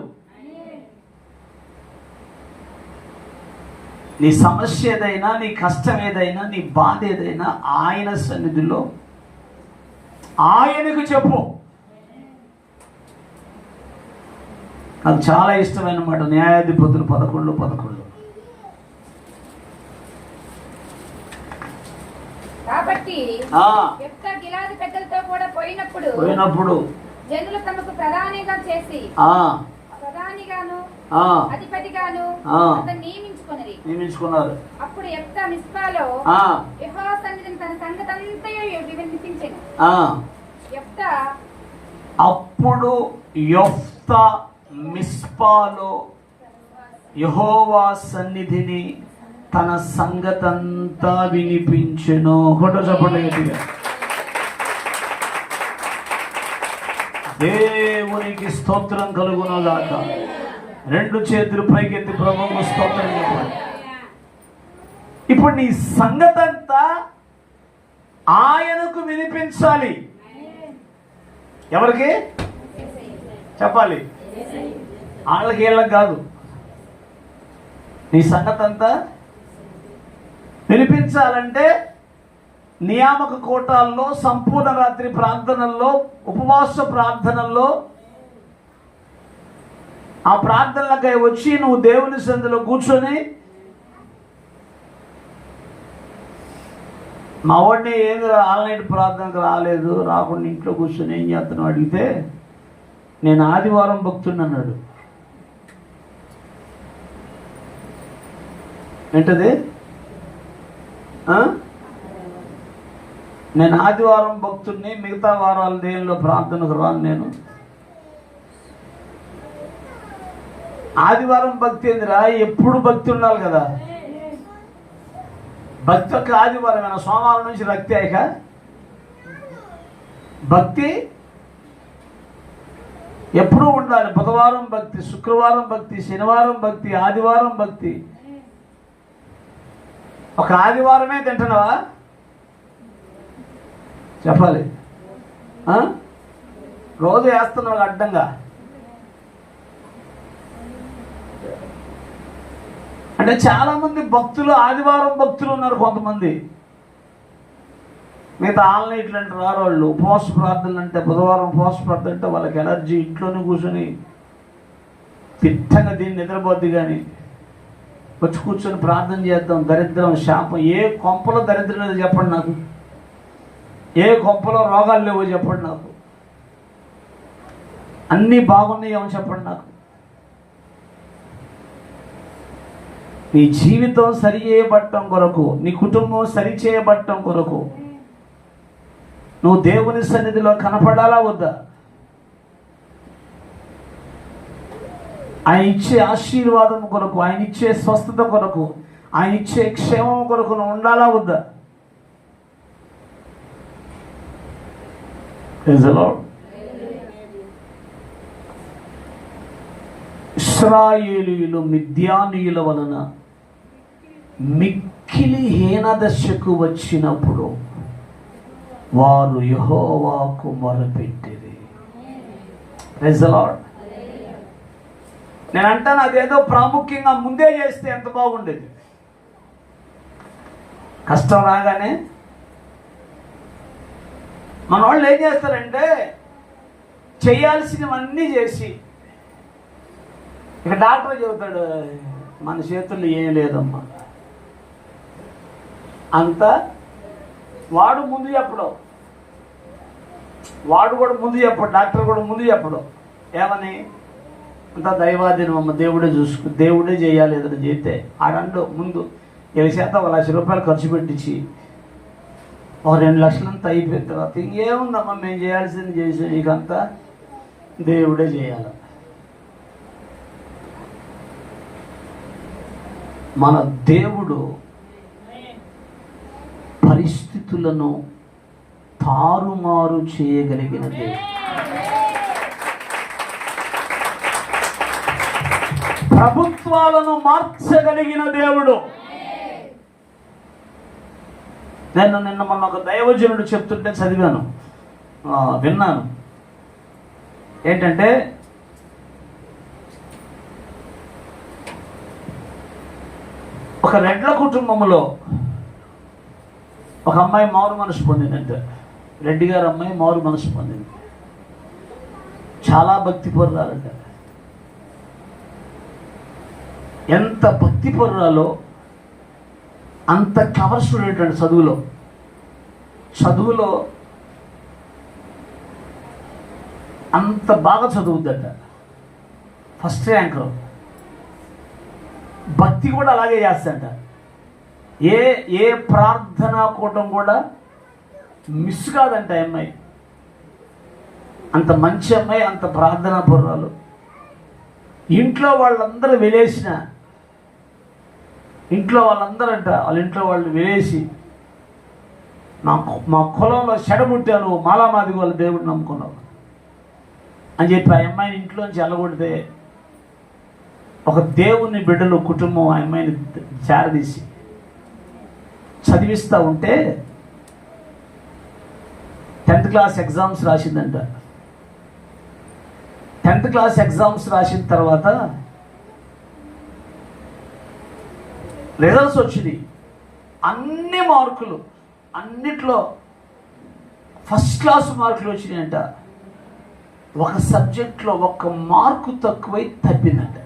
నీ సమస్య ఏదైనా, నీ కష్టం ఏదైనా, నీ బాధ ఏదైనా ఆయన సన్నిధిలో ఆయనకు చెప్పు. నాకు చాలా ఇష్టమైన మాట న్యాయాధిపతులు 11:11. కాబట్టి యెఫ్తా గిలాదు పెద్దలతో కూడా పోయినప్పుడు జనులు తమకు ప్రధానిగా చేసి ప్రధానిగాను అధిపతిగాను అతన్ని నియమించుకున్నారు. అప్పుడు యెఫ్తా మిస్పాలో యెహోవా సన్నిధిని తన సంగతంతయు వినిపించెను. అప్పుడు యెఫ్తా మిస్పాలో యెహోవా సన్నిధిని తన సంగతంతా వినిపించెను. కొట్ట చెప్పండి గట్టిగా. దేవునికి స్తోత్రం కలుగునుగాక. 2 చేతులు పైకెత్తి ప్రభువుకు స్తోత్రం చెప్పండి. ఇప్పుడు నీ సంగతంతా ఆయనకు వినిపించాలి. ఎవరికి చెప్పాలి? వాళ్ళకి వీళ్ళకి కాదు. నీ సంగతంతా వినిపించాలంటే నియామక కోటాల్లో, సంపూర్ణ రాత్రి ప్రార్థనల్లో, ఉపవాస ప్రార్థనల్లో, ఆ ప్రార్థనలకై వచ్చి నువ్వు దేవుని సన్నిధిలో కూర్చొని, మా వాడిని ఏది ఆన్లైన్ ప్రార్థనకు రాకుండా ఇంట్లో కూర్చొని ఏం చేస్తున్నావు అడిగితే, నేను ఆదివారం భక్తుడిని అన్నాడు. ఏంటది? నేను ఆదివారం భక్తుడిని, మిగతా వారాలు దేవుల్లో ప్రార్థనకు రాను. నేను ఆదివారం భక్తి ఏందిరా? ఎప్పుడు భక్తి ఉండాలి కదా. భక్తి యొక్క ఆదివారం ఏమైనా సోమవారం నుంచి రక్తి అయ్యాక భక్తి ఎప్పుడూ ఉండాలి. బుధవారం భక్తి, శుక్రవారం భక్తి, శనివారం భక్తి, ఆదివారం భక్తి. ఒక ఆదివారమే తింటున్నావా? చెప్పాలి. రోజు వేస్తున్నావు అడ్డంగా. అంటే చాలా మంది భక్తులు ఆదివారం భక్తులు ఉన్నారు. కొంతమంది మిగతా ఆన్లైన్లు అంటే రారు. వాళ్ళు ఉపవాస ప్రార్థనలు అంటే, బుధవారం ఉపవాస ప్రార్థన అంటే వాళ్ళకి ఎనర్జీ. ఇంట్లోనే కూర్చొని తిట్టంగా దీన్ని నిద్రపోద్ది. కానీ వచ్చి కూర్చొని ప్రార్థన చేద్దాం. దరిద్రం, శాపం. ఏ కొంపలో దరిద్రం లేదు చెప్పండి నాకు. ఏ కొంపలో రోగాలు లేవో చెప్పండి నాకు. అన్నీ బాగున్నాయేమో చెప్పండి నాకు. నీ జీవితం సరి చేయబట్టం కొరకు, నీ కుటుంబం సరి చేయబట్టం కొరకు నువ్వు దేవుని సన్నిధిలో కనపడాలా వద్దా? ఆయన ఇచ్చే ఆశీర్వాదం కొరకు, ఆయన ఇచ్చే స్వస్థత కొరకు, ఆయన ఇచ్చే క్షేమం కొరకు నువ్వు ఉండాలా వద్దా? ఇశ్రాయేలీయులు మిద్యానీయుల వలన మిక్కిలి హీనదశకు వచ్చినప్పుడు వారు యెహోవాకు మొరపెట్టిరి. Praise the lord. నేను అంటాను, అదేదో ప్రాముఖ్యంగా ముందే చేస్తే ఎంత బాగుండేది. కష్టం రాగానే మన వాళ్ళు ఏం చేస్తారంటే చేయాల్సినవన్నీ చేసి, ఇక డాక్టర్ చెబుతాడు మన చేతుల్లో ఏం లేదమ్మా అంతా. వాడు ముందు చెప్పడం, వాడు కూడా ముందు చెప్పడు, డాక్టర్ కూడా ముందు చెప్పడం. ఏమని? అంతా దైవాధీనం అమ్మ, దేవుడే చూసుకు, దేవుడే చేయాలి. ఏదైనా చేస్తే ఆడండు ముందు 7% 1 లక్ష రూపాయలు ఖర్చు పెట్టించి 2 లక్షలంతా అయిపోయిన తర్వాత ఇంకేముందమ్మా మేము చేయాల్సింది చేసి, ఇకంతా దేవుడే చేయాలి. మన దేవుడు పరిస్థితులను తారుమారు చేయగలిగిన దేవుడు. ప్రభుత్వాలను మార్చగలిగిన దేవుడు. నిన్న మొన్న ఒక దైవజనుడు చెప్తుంటే చదివాను, విన్నాను. ఏంటంటే ఒక రెడ్ల కుటుంబంలో ఒక అమ్మాయి మారు మనసు పొందిందంటే, రెడ్డి గారు అమ్మాయి మారు మనసు పొందింది. చాలా భక్తి పొందాలంట. ఎంత భక్తి పొర్రాలో అంత క్లవర్ స్టూడెంట్ అండి. చదువులో అంత బాగా చదువుద్దంట, ఫస్ట్ ర్యాంకర్. భక్తి కూడా అలాగే చేస్తాంట. ఏ ప్రార్థనా కూటం కూడా మిస్ కాదంట అమ్మాయి. అంత మంచి అమ్మాయి, అంత ప్రార్థనా పొర్రాలు. ఇంట్లో వాళ్ళందరూ వెలేసిన, ఇంట్లో వాళ్ళందరంట వాళ్ళ ఇంట్లో వాళ్ళు వెలేసి, మా కులంలో చెడబుట్టాను, మాలామాదిగో వాళ్ళ దేవుడిని నమ్ముకున్నావు అని చెప్పి ఆ అమ్మాయిని ఇంట్లోంచి వెళ్ళగొడితే, ఒక దేవుని బిడ్డలు కుటుంబం ఆ అమ్మాయిని చేరదీసి చదివిస్తూ ఉంటే 10th క్లాస్ ఎగ్జామ్స్ రాసిందంట. 10th క్లాస్ ఎగ్జామ్స్ రాసిన తర్వాత రిజల్ట్స్ వచ్చినాయి. అన్ని మార్కులు, అన్నిట్లో ఫస్ట్ క్లాస్ మార్కులు వచ్చినాయంట. ఒక సబ్జెక్ట్లో 1 మార్కు తక్కువై తప్పిందంట.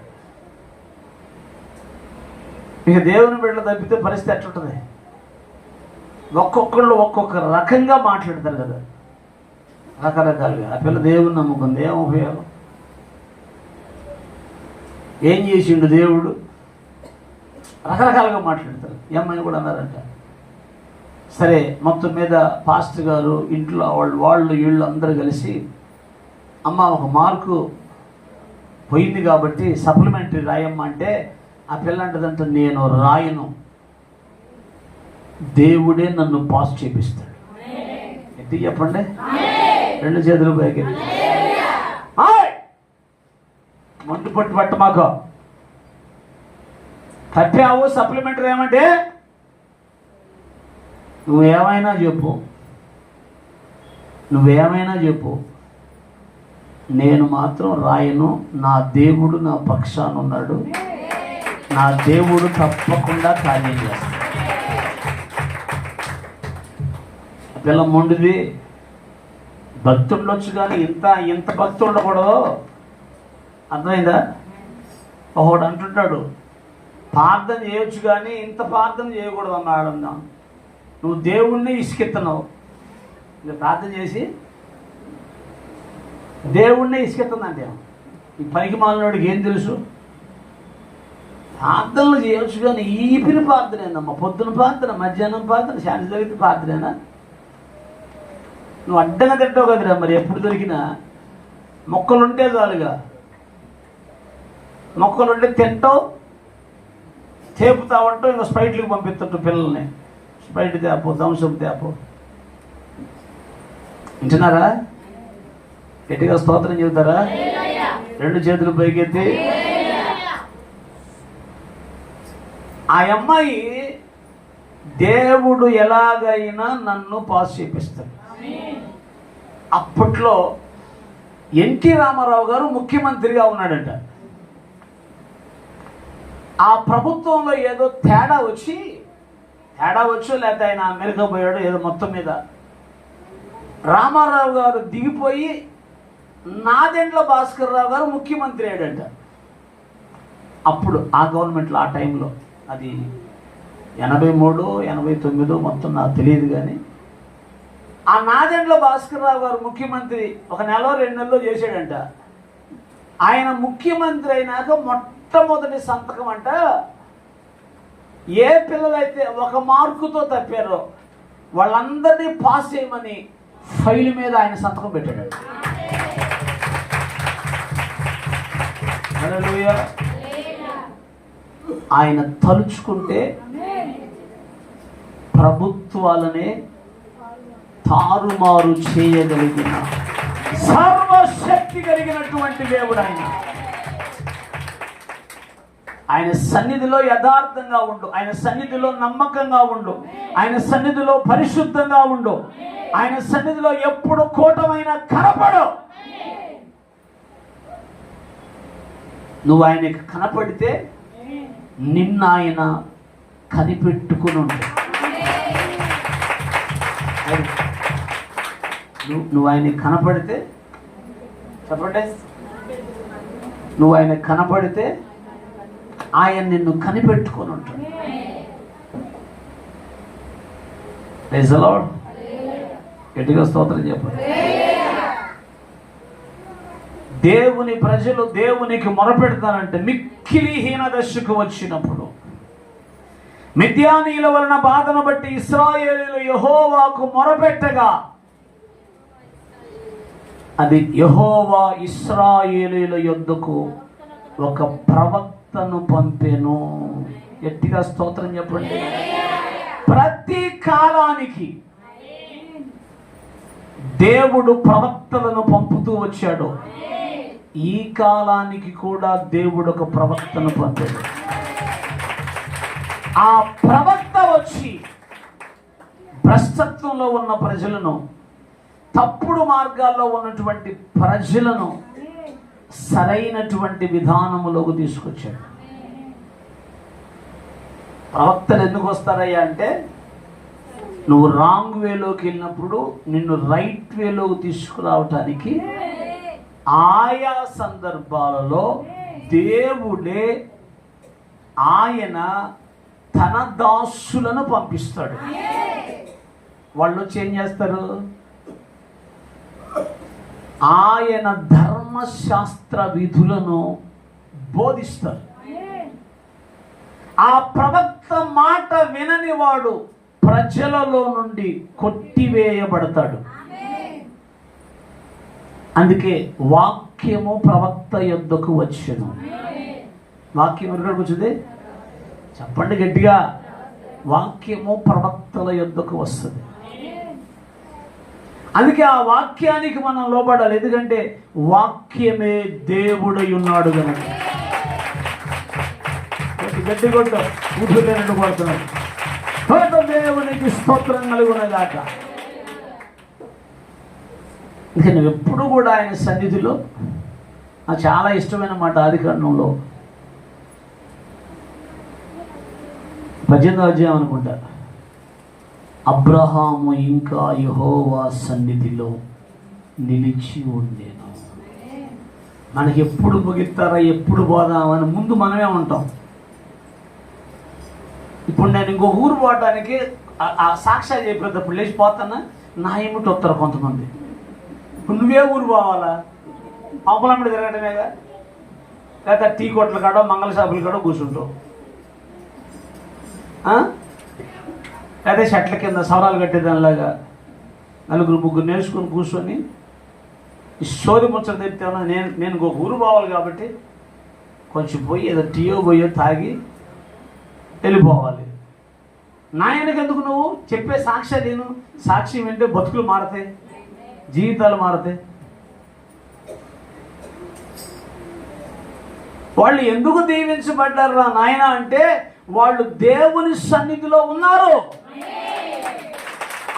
ఇక దేవుని బిడ్డలు తప్పితే పరిస్థితి ఎట్లుంటుంది? ఒక్కొక్కళ్ళు ఒక్కొక్క రకంగా మాట్లాడతారు కదా, రకరకాలుగా. ఆ పిల్ల దేవుని నమ్ముకుంది, ఏం ఉపయోగం? ఏం చేసిండు దేవుడు? రకరకాలుగా మాట్లాడతారు. ఏమని కూడా అన్నారంట. సరే, మొత్తం మీద పాస్టర్ గారు ఇంట్లో వాళ్ళు వీళ్ళు అందరూ కలిసి, అమ్మ 1 మార్కు పోయింది కాబట్టి సప్లిమెంటరీ రాయమ్మ అంటే, ఆ పిల్ల అంటదంట, నేను రాయను, దేవుడే నన్ను పాస్ చేపిస్తాడు. ఎత్తి చెప్పండి, 2 చేతులు పైకి. మందు పట్టు పట్ట మాకు కట్టావు సప్లిమెంటరీ ఏమంటే, నువ్వేమైనా చెప్పు, నేను మాత్రం రాయను. నా దేవుడు నా పక్షాన ఉన్నాడు, నా దేవుడు తప్పకుండా కార్యం చేస్తాడు. పిల్ల మొండిది. భక్తి ఉండొచ్చు కానీ ఇంత భక్తి ఉండకూడదు. అర్థమైందా? ఒకడు అంటుంటాడు, ప్రార్థన చేయొచ్చు కానీ ఇంత ప్రార్థన చేయకూడదు అన్నాడు. నువ్వు దేవుణ్ణి ఇసుకెత్తున్నావు. ఇంకా ప్రార్థన చేసి దేవుణ్ణి ఇసుకెత్తుందంటే ఈ పనికి మాలినోడికి ఏం తెలుసు? ప్రార్థనలు చేయొచ్చు కానీ ఈపిరి ప్రార్థనేనమ్మా, పొద్దున ప్రార్థన, మధ్యాహ్నం ప్రార్థన, శాంతి జరిగితే ప్రార్థనేనా? నువ్వు అడ్డంగా తింటావు కదరా. మరి ఎప్పుడు దొరికినా మొక్కలుంటే చాలుగా, మొక్కలు ఉంటే తింటావు, తేపుతా ఉంటావు, ఇంకా స్ప్రైట్లకు పంపిస్తుంటావు పిల్లల్ని. స్ప్రైట్ తేపో, థమ్సప్ తేపో. వింటున్నారా? గట్టిగా స్తోత్రం చెబుతారా? 2 చేతులు పైకెత్తి. ఆ అమ్మాయి దేవుడు ఎలాగైనా నన్ను పాస్ చేపిస్తాడు. అప్పట్లో ఎన్టీ రామారావు గారు ముఖ్యమంత్రిగా ఉన్నాడంట. ఆ ప్రభుత్వంలో ఏదో తేడా వచ్చో లేకపోతే ఆయన అమెరికా పోయాడు ఏదో, మొత్తం మీద రామారావు గారు దిగిపోయి నాదెండ్ల భాస్కర్ రావు గారు ముఖ్యమంత్రి అయ్యాడంట. అప్పుడు ఆ గవర్నమెంట్లో, ఆ టైంలో, అది 83, 89 మొత్తం నాకు తెలియదు. కానీ ఆ నాదెండ్ల భాస్కర్ రావు గారు ముఖ్యమంత్రి 1 నెల 2 నెలల్లో చేశాడంట. ఆయన ముఖ్యమంత్రి అయినాక మొట్టమొదటి సంతకం అంట, ఏ పిల్లలైతే 1 మార్కుతో తప్పారో వాళ్ళందరినీ పాస్ చేయమని ఫైల్ మీద ఆయన సంతకం పెట్టాడు. హల్లెలూయా. ఆయన తలుచుకుంటే ప్రభుత్వాలనే తారుమారు చేయగలిగిన సర్వశక్తి కలిగినటువంటి దేవుడు ఆయన. ఆయన సన్నిధిలో యథార్థంగా ఉండు, ఆయన సన్నిధిలో నమ్మకంగా ఉండు, ఆయన సన్నిధిలో పరిశుద్ధంగా ఉండు, ఆయన సన్నిధిలో ఎప్పుడు కూటమైన కనపడు. నువ్వు ఆయనకి కనపడితే నిన్న ఆయన కనిపెట్టుకుని ఉంటాడు. నువ్వు ఆయనకి కనపడితే, చెప్పండి, నువ్వు ఆయనకి కనపడితే ఆయన నిన్ను కనిపెట్టుకొని ఉంటాడు. Praise the lord. గట్టిగా స్తోత్రం చెప్పండి. దేవుని ప్రజలు దేవునికి మొరపెడతానంటే మిక్కిలి హీన దశకు వచ్చినప్పుడు, మిద్యానీయుల వలన బాధను బట్టి ఇశ్రాయేలీయులు యెహోవాకు మొరపెట్టగా, అది యెహోవా ఇశ్రాయేలీయుల యొద్దకు ఒక ప్రవక్తను పంపెను. గట్టిగా స్తోత్రం చెప్పండి. ప్రతి కాలానికి దేవుడు ప్రవక్తలను పంపుతూ వచ్చాడు. ఈ కాలానికి కూడా దేవుడు ఒక ప్రవక్తను పంపాడు. ఆ ప్రవక్త వచ్చి భ్రష్టత్వంలో ఉన్న ప్రజలను, తప్పుడు మార్గాల్లో ఉన్నటువంటి ప్రజలను సరైనటువంటి విధానములోకి తీసుకొచ్చాడు. ప్రవక్తలు ఎందుకు వస్తారయ్యా అంటే, నువ్వు రాంగ్ వేలోకి వెళ్ళినప్పుడు నిన్ను రైట్ వేలోకి తీసుకురావటానికి ఆయా సందర్భాలలో దేవుడే ఆయన తన దాసులను పంపిస్తాడు. వాళ్ళు వచ్చి ఏం చేస్తారు? ఆయన ధర్మశాస్త్ర విధులను బోధిస్తారు. ఆ ప్రవక్త మాట వినని వాడు ప్రజలలో నుండి కొట్టివేయబడతాడు. అందుకే వాక్యము ప్రవక్త యొద్దకు వచ్చెను. వాక్యం ఎక్కడికి వచ్చింది? చెప్పండి గట్టిగా. వాక్యము ప్రవక్తల యొద్దకు వస్తుంది. అందుకే ఆ వాక్యానికి మనం లోబడాలి. ఎందుకంటే వాక్యమే దేవుడై ఉన్నాడు కనుక. గట్టి కొట్ట ఊపిరినట్టు కొడుతున్నాడు. దేవునికి స్తోత్రం కలుగునగాక. ఇంకా నువ్వు ఎప్పుడు కూడా ఆయన సన్నిధిలో, నాకు చాలా ఇష్టమైన మాట ఆదికాండంలో 18వ అధ్యాయం అనుకుంటా, అబ్రహాము ఇంకా యెహోవా సన్నిధిలో నిలిచి ఉండేను. మనకి ఎప్పుడు ముగిస్తారా, ఎప్పుడు పోదామని ముందు మనమే ఉంటాం. ఇప్పుడు నేను ఇంకో ఊరు పోవటానికి ఆ సాక్ష్యాలు చెప్పేటప్పుడు లేచిపోతానా, నా ఏమిటి వస్తారు కొంతమంది. ఇప్పుడు నువ్వే ఊరు పోవాలా? ఆపలమ్మడి తిరగటమేగా, లేదా టీ కొట్ల కాడో మంగళ షాపుల కాడో కూర్చుంటావు, లేదా చెట్ల కింద సవరాలు కట్టేదానిలాగా 4-3 నేర్చుకొని కూర్చొని ఈ సోది ముచ్చట తెప్పితే నేను ఇంకొక ఊరు పోవాలి కాబట్టి కొంచెం పోయి ఏదో టీయో పోయో తాగి వెళ్ళిపోవాలి. నాయనకి ఎందుకు నువ్వు చెప్పే సాక్ష్యాలు నేను సాక్షి వింటే బతుకులు మారతాయి, జీవితాలు మారతాయి. వాళ్ళు ఎందుకు దీవించబడ్డారు రా నాయన అంటే వాళ్ళు దేవుని సన్నిధిలో ఉన్నారు.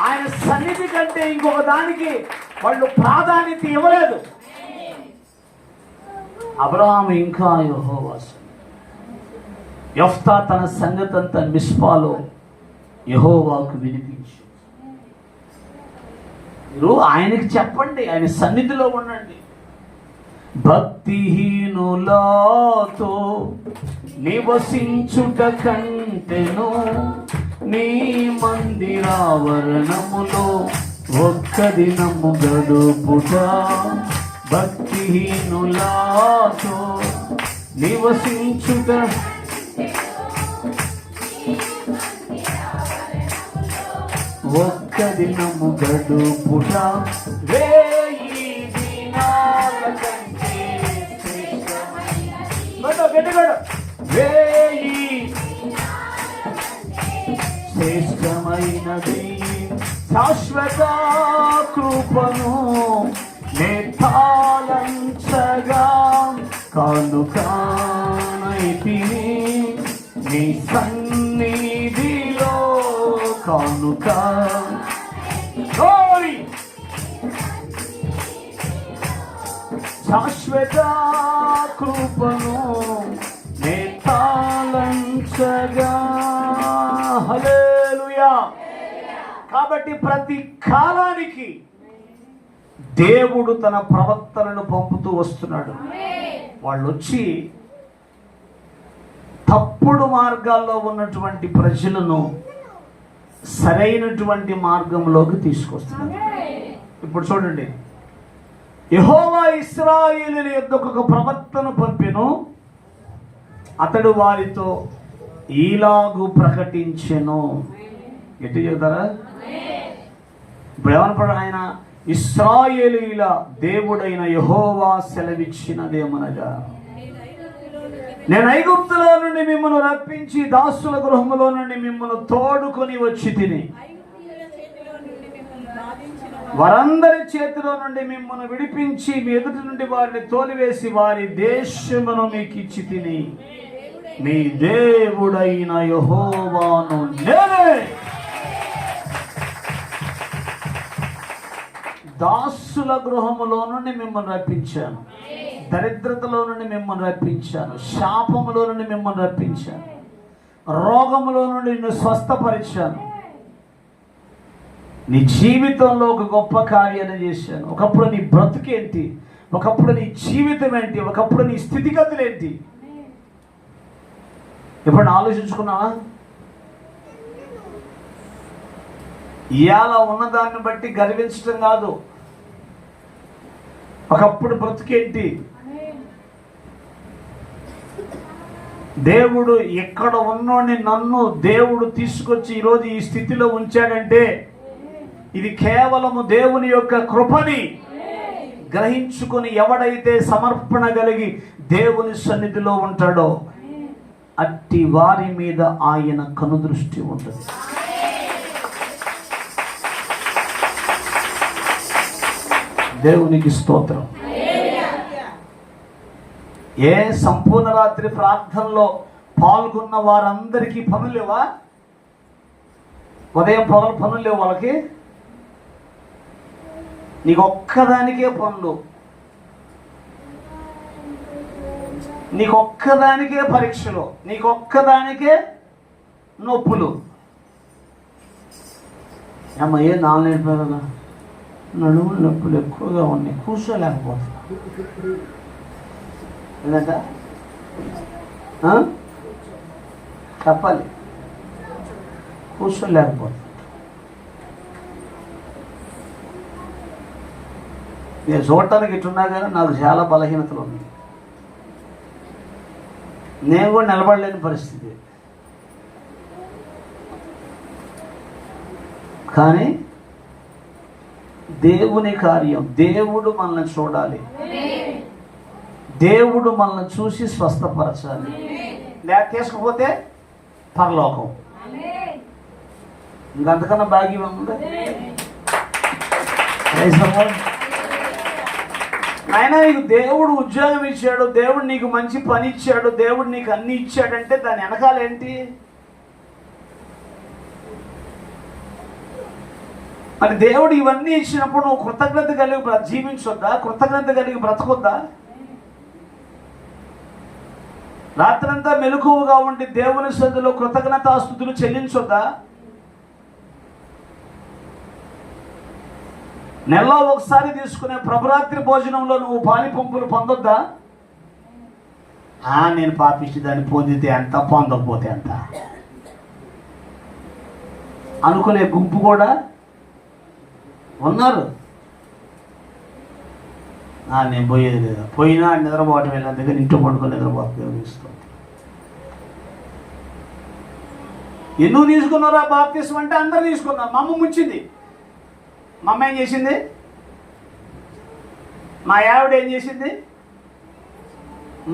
ఆయన సన్నిధి కంటే ఇంకొక దానికి వాళ్ళు ప్రాధాన్యత ఇవ్వలేదు. అబ్రహాము ఇంకా యెహోవా యెఫ్తా తన సంగతి అంతా మిస్పాలో యెహోవాకు వినిపించు. మీరు ఆయనకి చెప్పండి, ఆయన సన్నిధిలో ఉండండి. భక్తిహీనులతో నివసించుట కంటెను నీ మందిరావరణములో ఒక్క దినము గడుపుట. భక్తిహీనులతో నివసించుట ఒక్క దినము గడుపుట. వేయి దినాల కంటే వేయి శ్రేష్టమైనది. శాశ్వత కృపను నేతాలంచగా కానుకనైతిని నీ సన్నిధిలో కానుక. శాశ్వత కృపను నేతాలంచగా. హల్లెలూయా. కాబట్టి ప్రతి కాలానికి దేవుడు తన ప్రవక్తలను పంపుతూ వస్తున్నాడు. వాళ్ళు వచ్చి తప్పుడు మార్గాల్లో ఉన్నటువంటి ప్రజలను సరైనటువంటి మార్గంలోకి తీసుకొస్తున్నారు. ఇప్పుడు చూడండి, యెహోవా ఇశ్రాయేలీయుల యొద్దకు ఒక ప్రవక్తను పంపెను, అతడు వారితో ఈలాగు ప్రకటించెను. ఎటు చెబుతారా? ఇప్పుడు ఏమనపడు ఆయన ఇశ్రాయేలీయుల దేవుడైన యెహోవా సెలవిచ్చినదేమనగా, నేను ఐగుప్తులో నుండి మిమ్మల్ని రప్పించి దాసుల గృహములో నుండి మిమ్మల్ని తోడుకొని వచ్చి తిని వారందరి చేతిలో నుండి మిమ్మల్ని విడిపించి మీ ఎదుటి నుండి వారిని తోలివేసి వారి దేశమును మీకు ఇచ్చి తిని మీ దేవుడైన యెహోవాను నేనే. దాసుల గృహములో నుండి మిమ్మల్ని రప్పించాను, దరిద్రతలో నుండి మిమ్మల్ని రప్పించాను, శాపములో నుండి మిమ్మల్ని రప్పించాను, రోగములో నుండి నిన్ను స్వస్థపరిచాను, నీ జీవితంలో ఒక గొప్ప కార్యాన్ని చేశాను. ఒకప్పుడు నీ బ్రతుకేంటి, ఒకప్పుడు నీ జీవితం ఏంటి, ఒకప్పుడు నీ స్థితిగతులు ఏంటి, ఎప్పుడు ఆలోచించుకున్నావా? ఇవాళ ఉన్నదాన్ని బట్టి గర్వించడం కాదు, ఒకప్పుడు బ్రతుకేంటి, దేవుడు ఎక్కడ ఉన్నోడిని నన్ను దేవుడు తీసుకొచ్చి ఈరోజు ఈ స్థితిలో ఉంచాడంటే ఇది కేవలము దేవుని యొక్క కృపని గ్రహించుకొని ఎవడైతే సమర్పణ కలిగి దేవుని సన్నిధిలో ఉంటాడో అట్టి వారి మీద ఆయన కనుదృష్టి ఉంటుంది. దేవునికి స్తోత్రం. ఏ సంపూర్ణ రాత్రి ప్రార్థనలో పాల్గొన్న వారందరికీ పనులు లేవా? ఉదయం పగలు పనులు లేవు వాళ్ళకి? నీకు ఒక్కదానికే పనులు, నీకు ఒక్కదానికే పరీక్షలు, నీకు ఒక్కదానికే నొప్పులు. అమ్మ ఏ 4 నేర్పారు, నడుములు నొప్పులు ఎక్కువగా ఉన్నాయి, కూర్చోలేకపోతున్నా. ఏంటంట చెప్పాలి, కూర్చోలేకపోతున్నా. నేను చూడటానికి ఇట్టున్నా కానీ నాకు చాలా బలహీనతలు ఉన్నాయి. నేను కూడా నిలబడలేని పరిస్థితి. కానీ దేవుని కార్యం, దేవుడు మనల్ని చూడాలి, దేవుడు మనల్ని చూసి స్వస్థపరచాలి, లేదా తీసుకపోతే పరలోకం. ఇంకంతకన్నా భాగ్యం ఉంది? నాయన నీకు దేవుడు ఉద్యోగం ఇచ్చాడు, దేవుడు నీకు మంచి పని ఇచ్చాడు, దేవుడు నీకు అన్ని ఇచ్చాడంటే దాని వెనకాలేంటి? మరి దేవుడు ఇవన్నీ ఇచ్చినప్పుడు నువ్వు కృతజ్ఞత కలిగి జీవించొద్దా? కృతజ్ఞత కలిగి బ్రతకొద్దా? రాత్రంతా మెలకువగా ఉండి దేవుని సన్నిధిలో కృతజ్ఞతాస్తుతులు చెల్లించొద్దా? నెలలో ఒకసారి తీసుకునే ప్రభురాత్రి భోజనంలో నువ్వు పాలిపంపులు పొందొద్దా? నేను పాపిష్టి దాన్ని పొందితే ఎంత, పొందకపోతే ఎంత అనుకునే గుంపు కూడా ఉన్నారు. నేను పోయేది లేదా, పోయినా నిద్రపోవటం వెళ్ళిన దగ్గర ఇంట్లో పడుకొని నిద్రపోతాం. ఎందుకు తీసుకున్నారా బాప్తిసం అంటే అందరు తీసుకున్నారు. మా అమ్మ ముంచింది. మా అమ్మ ఏం చేసింది? మా ఆవిడ ఏం చేసింది?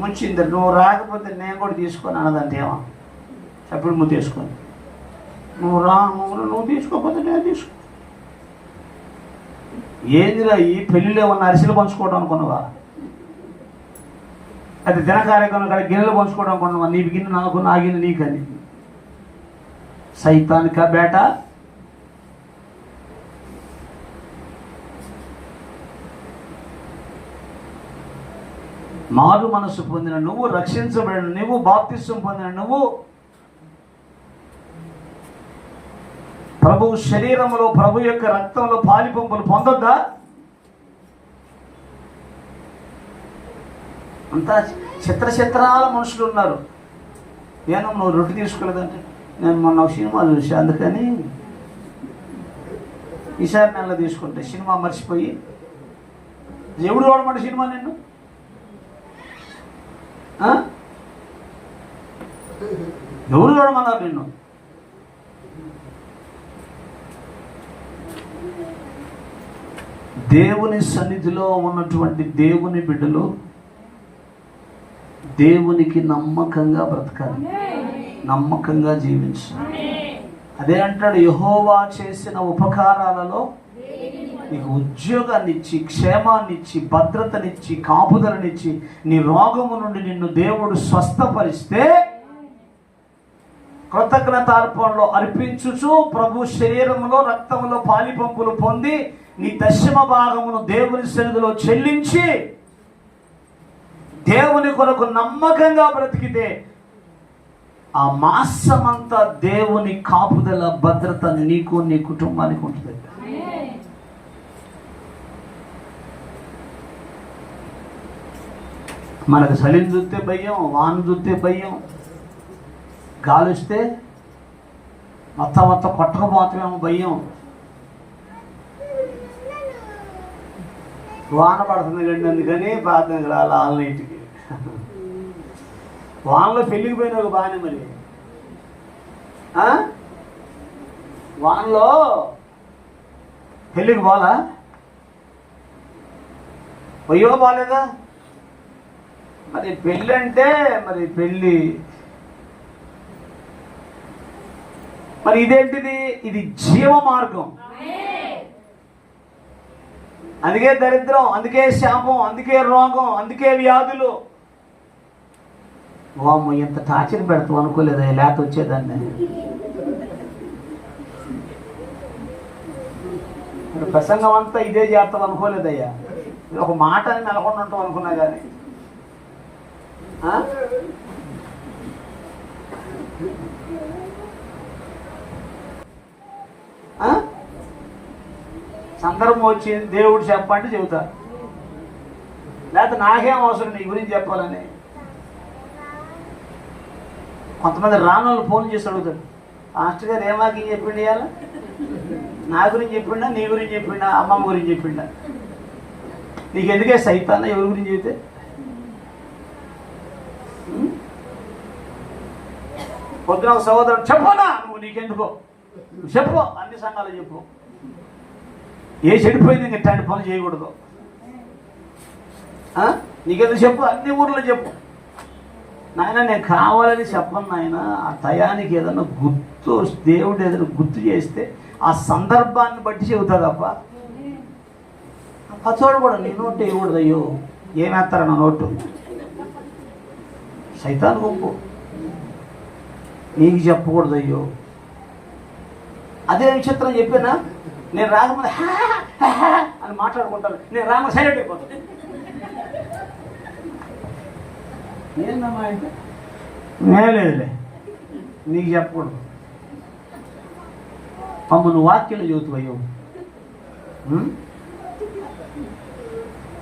ముంచింది. నువ్వు రాకపోతే నేను కూడా తీసుకొని అన్నదంటే ఏమో ఎప్పుడు నువ్వు తీసుకొని, నువ్వు తీసుకోకపోతే నేను తీసుకో. ఏందిరా ఈ పెళ్ళిలో ఉన్న అరిసెలు పంచుకోవడం అనుకున్నావా? అది దిన కార్యక్రమం కాడ గిన్నెలు పంచుకోవడం అనుకున్నావా? నీ గిన్నె నాకు, నా గిన్నె నీకని. సైతానికా బేట. మారు మనసు పొందిన నువ్వు, రక్షించబడిన నువ్వు, బాప్తిసం పొందిన నువ్వు ప్రభు శరీరంలో, ప్రభు యొక్క రక్తంలో పాలిపంపులు పొందొద్దా? అంతా చిత్రాల మనుషులు ఉన్నారు. ఏమో నువ్వు రొట్టె తీసుకోలేదంటే, నేను మొన్న ఒక సినిమా చూసా, అందుకని ఈసారి నెలలో తీసుకుంటే సినిమా మర్చిపోయి. ఎవడు చూడమంటే సినిమా నిన్ను? ఎవరు చూడమన్నారు నిన్ను? దేవుని సన్నిధిలో ఉన్నటువంటి దేవుని బిడ్డలు దేవునికి నమ్మకంగా బ్రతకాలి, నమ్మకంగా జీవించాలి. అదే అంటాడు, యెహోవా చేసిన ఉపకారాలలో నీకు ఉద్యోగాన్ని ఇచ్చి, క్షేమాన్ని ఇచ్చి, భద్రతనిచ్చి, కాపుదలనిచ్చి, నీ రోగము నుండి నిన్ను దేవుడు స్వస్థపరిస్తే కృతజ్ఞతార్పణలో అర్పించుచు ప్రభు శరీరములో, రక్తములో పాలిపంపులు పొంది నీ దశమ భాగమును దేవుని సన్నిధిలో చెల్లించి దేవుని కొరకు నమ్మకంగా బ్రతికితే ఆ మాసమంతా దేవుని కాపుదల, భద్రత నీకు, నీ కుటుంబానికి ఉంటుంది. మనకు చలిని చూస్తే భయం, వాన చూస్తే భయం, గాలి వస్తే మొత్తం కొట్టకపోతామేమో భయం. వాన పడుతుంది కండి, అందుకని ప్రార్థనకు రాలి ఆల్ నైట్కి. వానలో పెళ్ళికి పోయిన ఒక బాగానే మరి. వానలో పెళ్ళికి పోలా? పోయో బాలేదా? మరి పెళ్ళి అంటే మరి పెళ్ళి, మరి ఇదేంటిది? ఇది జీవ మార్గం. అందుకే దరిద్రం, అందుకే శాపం, అందుకే రోగం, అందుకే వ్యాధులు. వామ్మ ఎంత టార్చర్ పెడతావు అనుకోలేదా? లేత వచ్చేదాన్ని. ప్రసంగం అంతా ఇదే చేస్తాం అనుకోలేదయ్యా. ఒక మాట అని నెలకొని ఉంటాం అనుకున్నా కానీ సందర్భం వచ్చింది దేవుడు చెప్పంటే చెబుతా, లేకపోతే నాకేం అవసరం నీ గురించి చెప్పాలని. కొంతమంది రాను వాళ్ళు ఫోన్ చేసి అడుగుతారు, మాస్టర్ గారు ఏమాకి చెప్పిండి ఇవాళ? నా గురించి చెప్పిండా, నీ గురించి చెప్పిండా, అమ్మమ్మ గురించి చెప్పిండా? నీకు ఎందుకే సైతానా ఎవరి గురించి చెబితే? పొద్దున ఒక సహోదరుడు, చెప్పనా నువ్వు, నీకెందుకో చెప్పు, అన్ని సంఘాలు చెప్పు. ఏ చెడిపోయింది ఇట్లాంటి పనులు చేయకూడదు. నీకెందుకు చెప్పు, అన్ని ఊర్లో చెప్పు. నాయన నేను కావాలని చెప్పను నాయన. ఆ టయానికి ఏదైనా గుర్తు, దేవుడు ఏదైనా గుర్తు చేస్తే ఆ సందర్భాన్ని బట్టి చెబుతా తప్ప పచ్చోడు కూడా నీ నోటు వేయకూడదు. అయ్యో ఏమేస్తారా నా నోటు, సైతాన్ గుంపు, నీకు చెప్పకూడదు అయ్యో. అదే విచిత్రం చెప్పినా నేను రాకముందు అని మాట్లాడుకుంటాను, నేను రామ సైలెంట్ అయిపోతాను. ఏందమ్మా అంటే లేదులే నీకు చెప్పకూడదు. అమ్మ నువ్వు వాక్యాలు చదువుతావు అయ్యో.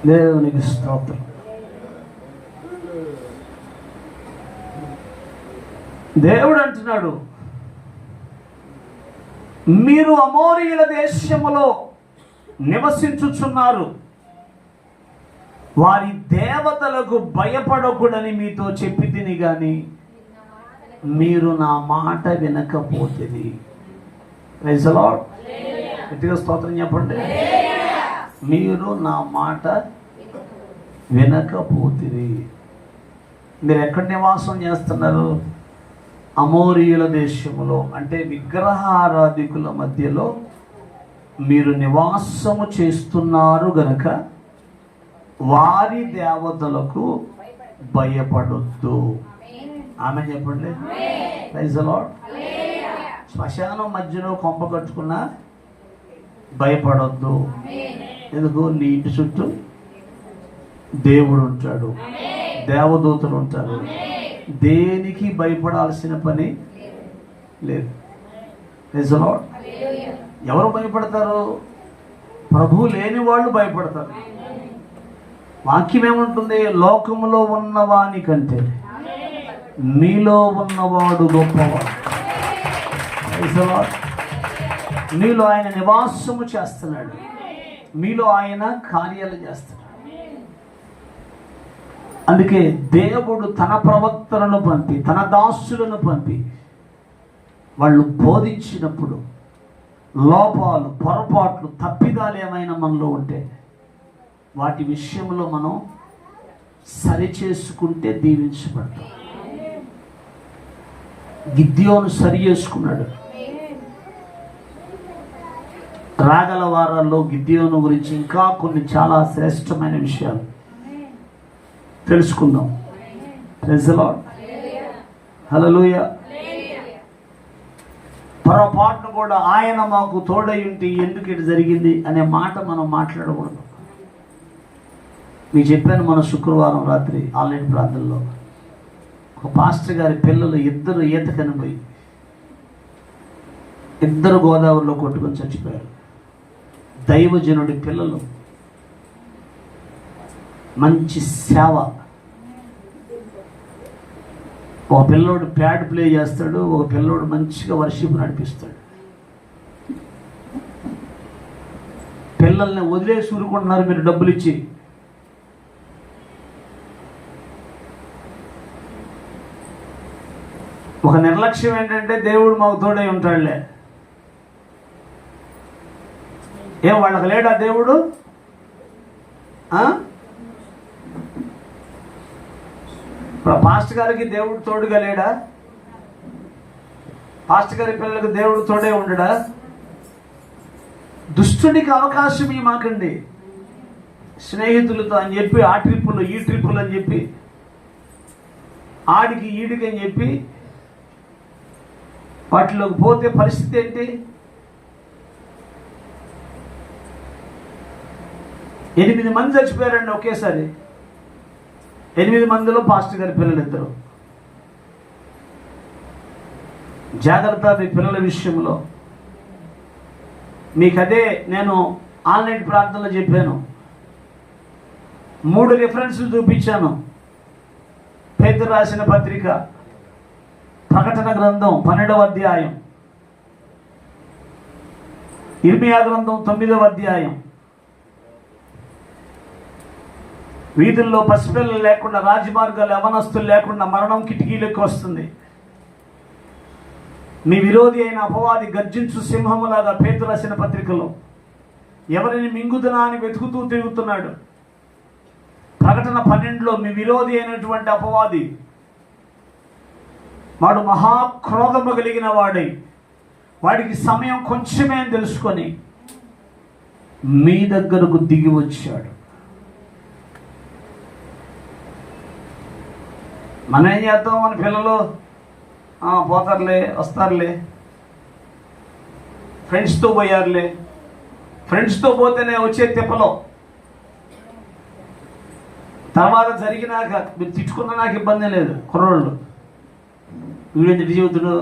దేవునికి స్తోత్రం. దేవుడు అంటున్నాడు, మీరు అమోరీయుల దేశములో నివసించుచున్నారు, వారి దేవతలకు భయపడకూడని మీతో చెప్పి తిని గాని మీరు నా మాట వినకపోతిరి. Praise the lord. గట్టిగా స్తోత్రం చెప్పండి. మీరు నా మాట వినకపోతిరి. మీరు ఎక్కడ నివాసం చేస్తున్నారు? అమోరీయుల దేశములో, అంటే విగ్రహారాధికుల మధ్యలో మీరు నివాసము చేస్తున్నారు గనక వారి దేవతలకు భయపడొద్దు. ఆమె చెప్పండి. Praise the lord. శ్మశానం మధ్యలో కొంప కట్టుకున్నా భయపడొద్దు. ఎందుకు? నీ ఇంటి చుట్టూ దేవుడు ఉంటాడు, దేవదూతలు ఉంటారు. దేనికి భయపడాల్సిన పని లేదు. Praise the lord. ఎవరు భయపడతారు? ప్రభువు లేని వాళ్ళు భయపడతారు. వాక్యం ఏముంటుంది? లోకములో ఉన్నవాని కంటే మీలో ఉన్నవాడు గొప్పవాడు. Praise the lord. మీలో ఆయన నివాసము చేస్తున్నాడు, మీలో ఆయన కార్యాలు చేస్తున్నాడు. అందుకే దేవుడు తన ప్రవక్తలను పంపి, తన దాసులను పంపి వాళ్ళు బోధించినప్పుడు లోపాలు, పొరపాట్లు, తప్పిదాలు ఏమైనా మనలో ఉంటే వాటి విషయంలో మనం సరిచేసుకుంటే దీవించబడతాం. గిద్యోను సరి చేసుకున్నాడు. రాగల వారాల్లో గిద్యోను గురించి ఇంకా కొన్ని చాలా శ్రేష్టమైన విషయాలు తెలుసుకుందాం. Praise the lord. హల్లెలూయా. పొరపాటును కూడా ఆయన మాకు తోడై ఉంటే ఎందుకు ఇటు జరిగింది అనే మాట మనం మాట్లాడకూడదు. మీకు చెప్పాను మన శుక్రవారం రాత్రి ఆన్లైన్ ప్రార్థనలో, ఒక పాస్టర్ గారి పిల్లలు ఇద్దరు ఈత కనిపోయి ఇద్దరు గోదావరిలో కొట్టుకొని చచ్చిపోయారు. దైవజనుడి పిల్లలు, మంచి సేవ. ఒక పిల్లోడు ప్యాడ్ ప్లే చేస్తాడు, ఒక పిల్లోడు మంచిగా వర్షిప్ నడిపిస్తాడు. పిల్లల్ని వదిలేసి ఊరుకుంటున్నారు మీరు డబ్బులు ఇచ్చి. ఒక నిర్లక్ష్యం ఏంటంటే దేవుడు మాకు తోడై ఉంటాడులే. ఏం వాళ్ళకి లేడా దేవుడు? పాస్టర్ గారికి దేవుడు తోడుగా లేడా? పాస్టర్ గారి పిల్లలకు దేవుడు తోడే ఉండడా? దుష్టుడికి అవకాశం ఇవ్వమాకండి. స్నేహితులతో అని చెప్పి ఆ ట్రిప్పులు ఈ ట్రిప్పులు అని చెప్పి, ఆడికి ఈడికి అని చెప్పి వాటిలోకి పోతే పరిస్థితి ఏంటి? 8 మంది చచ్చిపోయారండి ఒకేసారి. 8 మందిలో పాస్టర్ గారి పిల్లలు ఇద్దరు. జాగ్రత్త మీ పిల్లల విషయంలో. మీకు అదే నేను ఆన్లైన్ ప్రార్థనలో చెప్పాను. 3 రిఫరెన్స్లు చూపించాను. పేతురు రాసిన పత్రిక, ప్రకటన గ్రంథం 12వ అధ్యాయం, ఇర్మియా గ్రంథం 9వ అధ్యాయం. వీధుల్లో పసిపిల్లలు లేకుండా, రాజమార్గాలు యవనస్తులు లేకుండా మరణం కిటికీలకు వస్తుంది. మీ విరోధి అయిన అపవాది గర్జించు సింహములాగా పేతురు రాసిన పత్రికలో ఎవరిని మింగుదనా అని వెతుకుతూ తిరుగుతున్నాడు. ప్రకటన 12లో మీ విరోధి అయినటువంటి అపవాది వాడు మహాక్రోధము కలిగిన వాడై వాడికి సమయం కొంచెమే అని తెలుసుకొని మీ దగ్గరకు దిగి వచ్చాడు. మనం ఏం చేద్దాం? మన పిల్లలు పోతారులే, వస్తారులే, ఫ్రెండ్స్తో పోయారులే, ఫ్రెండ్స్తో పోతేనే వచ్చే తిప్పలో తర్వాత జరిగినాక మీరు తిట్టుకున్న నాకు ఇబ్బంది లేదు. కుర్రోళ్ళు వీడేంటి జీవితుడు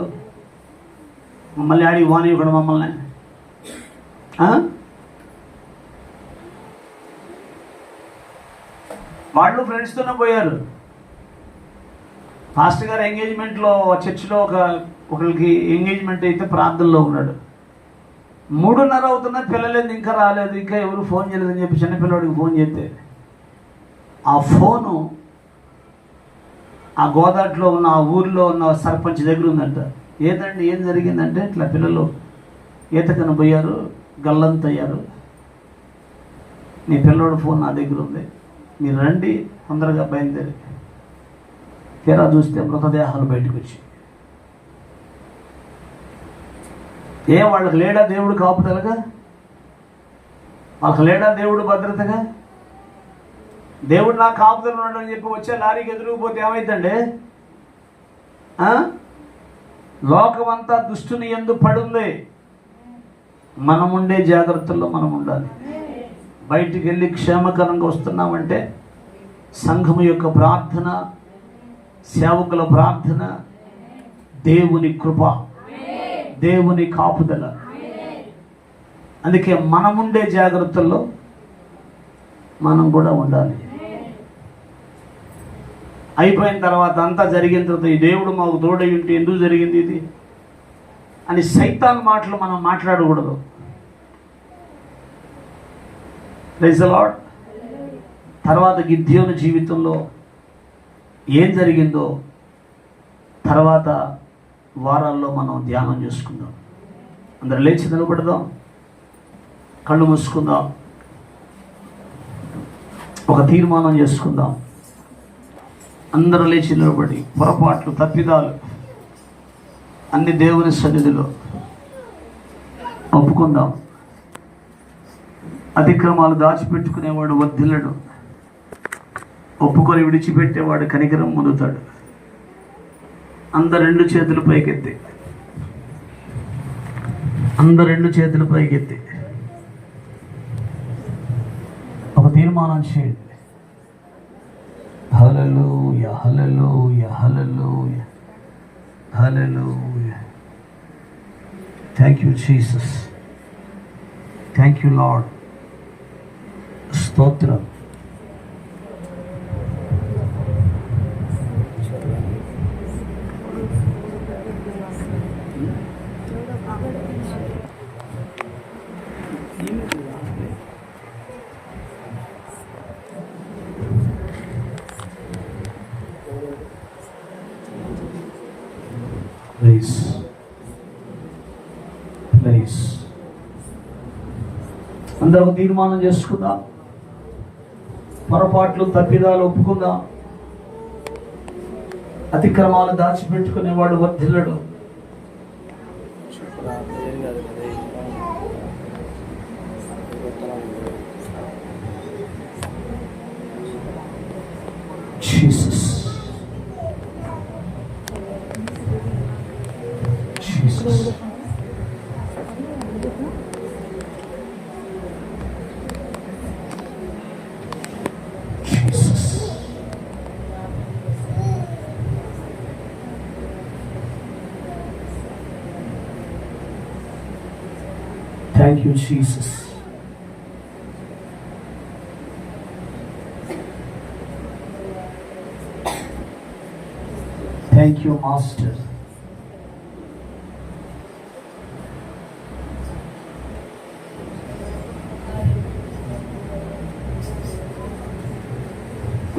మమ్మల్ని ఆడికి పోనివ్వడు మమ్మల్ని. వాళ్ళు ఫ్రెండ్స్తోనే పోయారు. పాస్టర్ గారు ఎంగేజ్మెంట్లో చర్చిలో ఒకరికి ఎంగేజ్మెంట్ అయితే ప్రార్థనలో ఉన్నాడు. 3:30 అవుతున్నా పిల్లలేదు, ఇంకా రాలేదు, ఇంకా ఎవరు ఫోన్ చేయలేదని చెప్పి చిన్నపిల్లవాడికి ఫోన్ చేస్తే ఆ ఫోను ఆ గోదాట్లో ఉన్న ఆ ఊరిలో ఉన్న సర్పంచ్ దగ్గర ఉందంట. ఏదండి ఏం జరిగిందంటే ఇట్లా పిల్లలు ఈతకని పోయారు, గల్లంతయ్యారు, మీ పిల్లోడు ఫోన్ నా దగ్గర ఉంది, మీరు రండి తొందరగా బయలుదేరి. తీరా చూస్తే మృతదేహాలు బయటకు వచ్చి వాళ్ళకి లేడా దేవుడు కాపుదలగా? వాళ్ళకి లేడా దేవుడు భద్రతగా? దేవుడు నా కాపుదలు ఉన్నాడని చెప్పి వచ్చే లారీకి ఎదురుకుపోతే ఏమైందండి? లోకమంతా దుష్టుని యందు పడుంది. మనం ఉండే జాగ్రత్తల్లో మనం ఉండాలి. బయటికి వెళ్ళి క్షేమకరంగా వస్తున్నామంటే సంఘము యొక్క ప్రార్థన, సేవకుల ప్రార్థన, దేవుని కృప, దేవుని కాపుదల. అందుకే మనముండే జాగ్రత్తల్లో మనం కూడా ఉండాలి. అయిపోయిన తర్వాత అంతా జరిగిన తర్వాత ఈ దేవుడు మాకు తోడై ఉంటే ఎందుకు జరిగింది ఇది అని సైతాన్ మాటలు మనం మాట్లాడకూడదు. Praise the lord. తర్వాత గిద్యోను జీవితంలో ఏం జరిగిందో తర్వాత వారాల్లో మనం ధ్యానం చేసుకుందాం. అందరూ లేచి నిలబడదాం, కళ్ళు మూసుకుందాం, ఒక తీర్మానం చేసుకుందాం. అందరూ లేచి నిలబడి పొరపాట్లు, తప్పిదాలు అన్ని దేవుని సన్నిధిలో ఒప్పుకుందాం. అతిక్రమాలు దాచిపెట్టుకునేవాడు వర్ధిల్లడు, ఒప్పుకొని విడిచిపెట్టేవాడు కనికరం పొందుతాడు. అందరు 2 చేతులు పైకెత్తి, అందరు 2 చేతులు పైకెత్తి ఒక తీర్మానం చేయండి. హల్లెలూయా, హల్లెలూయా, హల్లెలూయా, హల్లెలూయా. Thank you Jesus, thank you lord. స్తోత్రం. ప్లీజ్ అందరూ ఒక తీర్మానం చేసుకుందాం. పొరపాట్లు, తప్పిదాలు ఒప్పుకుందాం. అతిక్రమాలు దాచిపెట్టుకునేవాడు వర్ధిల్లడు. Jesus, Jesus. Thank you, Jesus. Thank you, Master.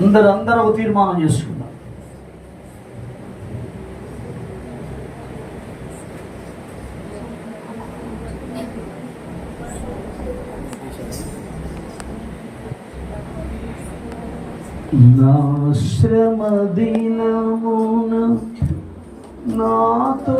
అందరూ ఒక తీర్మానం చేసుకుందాం. నా శ్రమ దినమున నాతో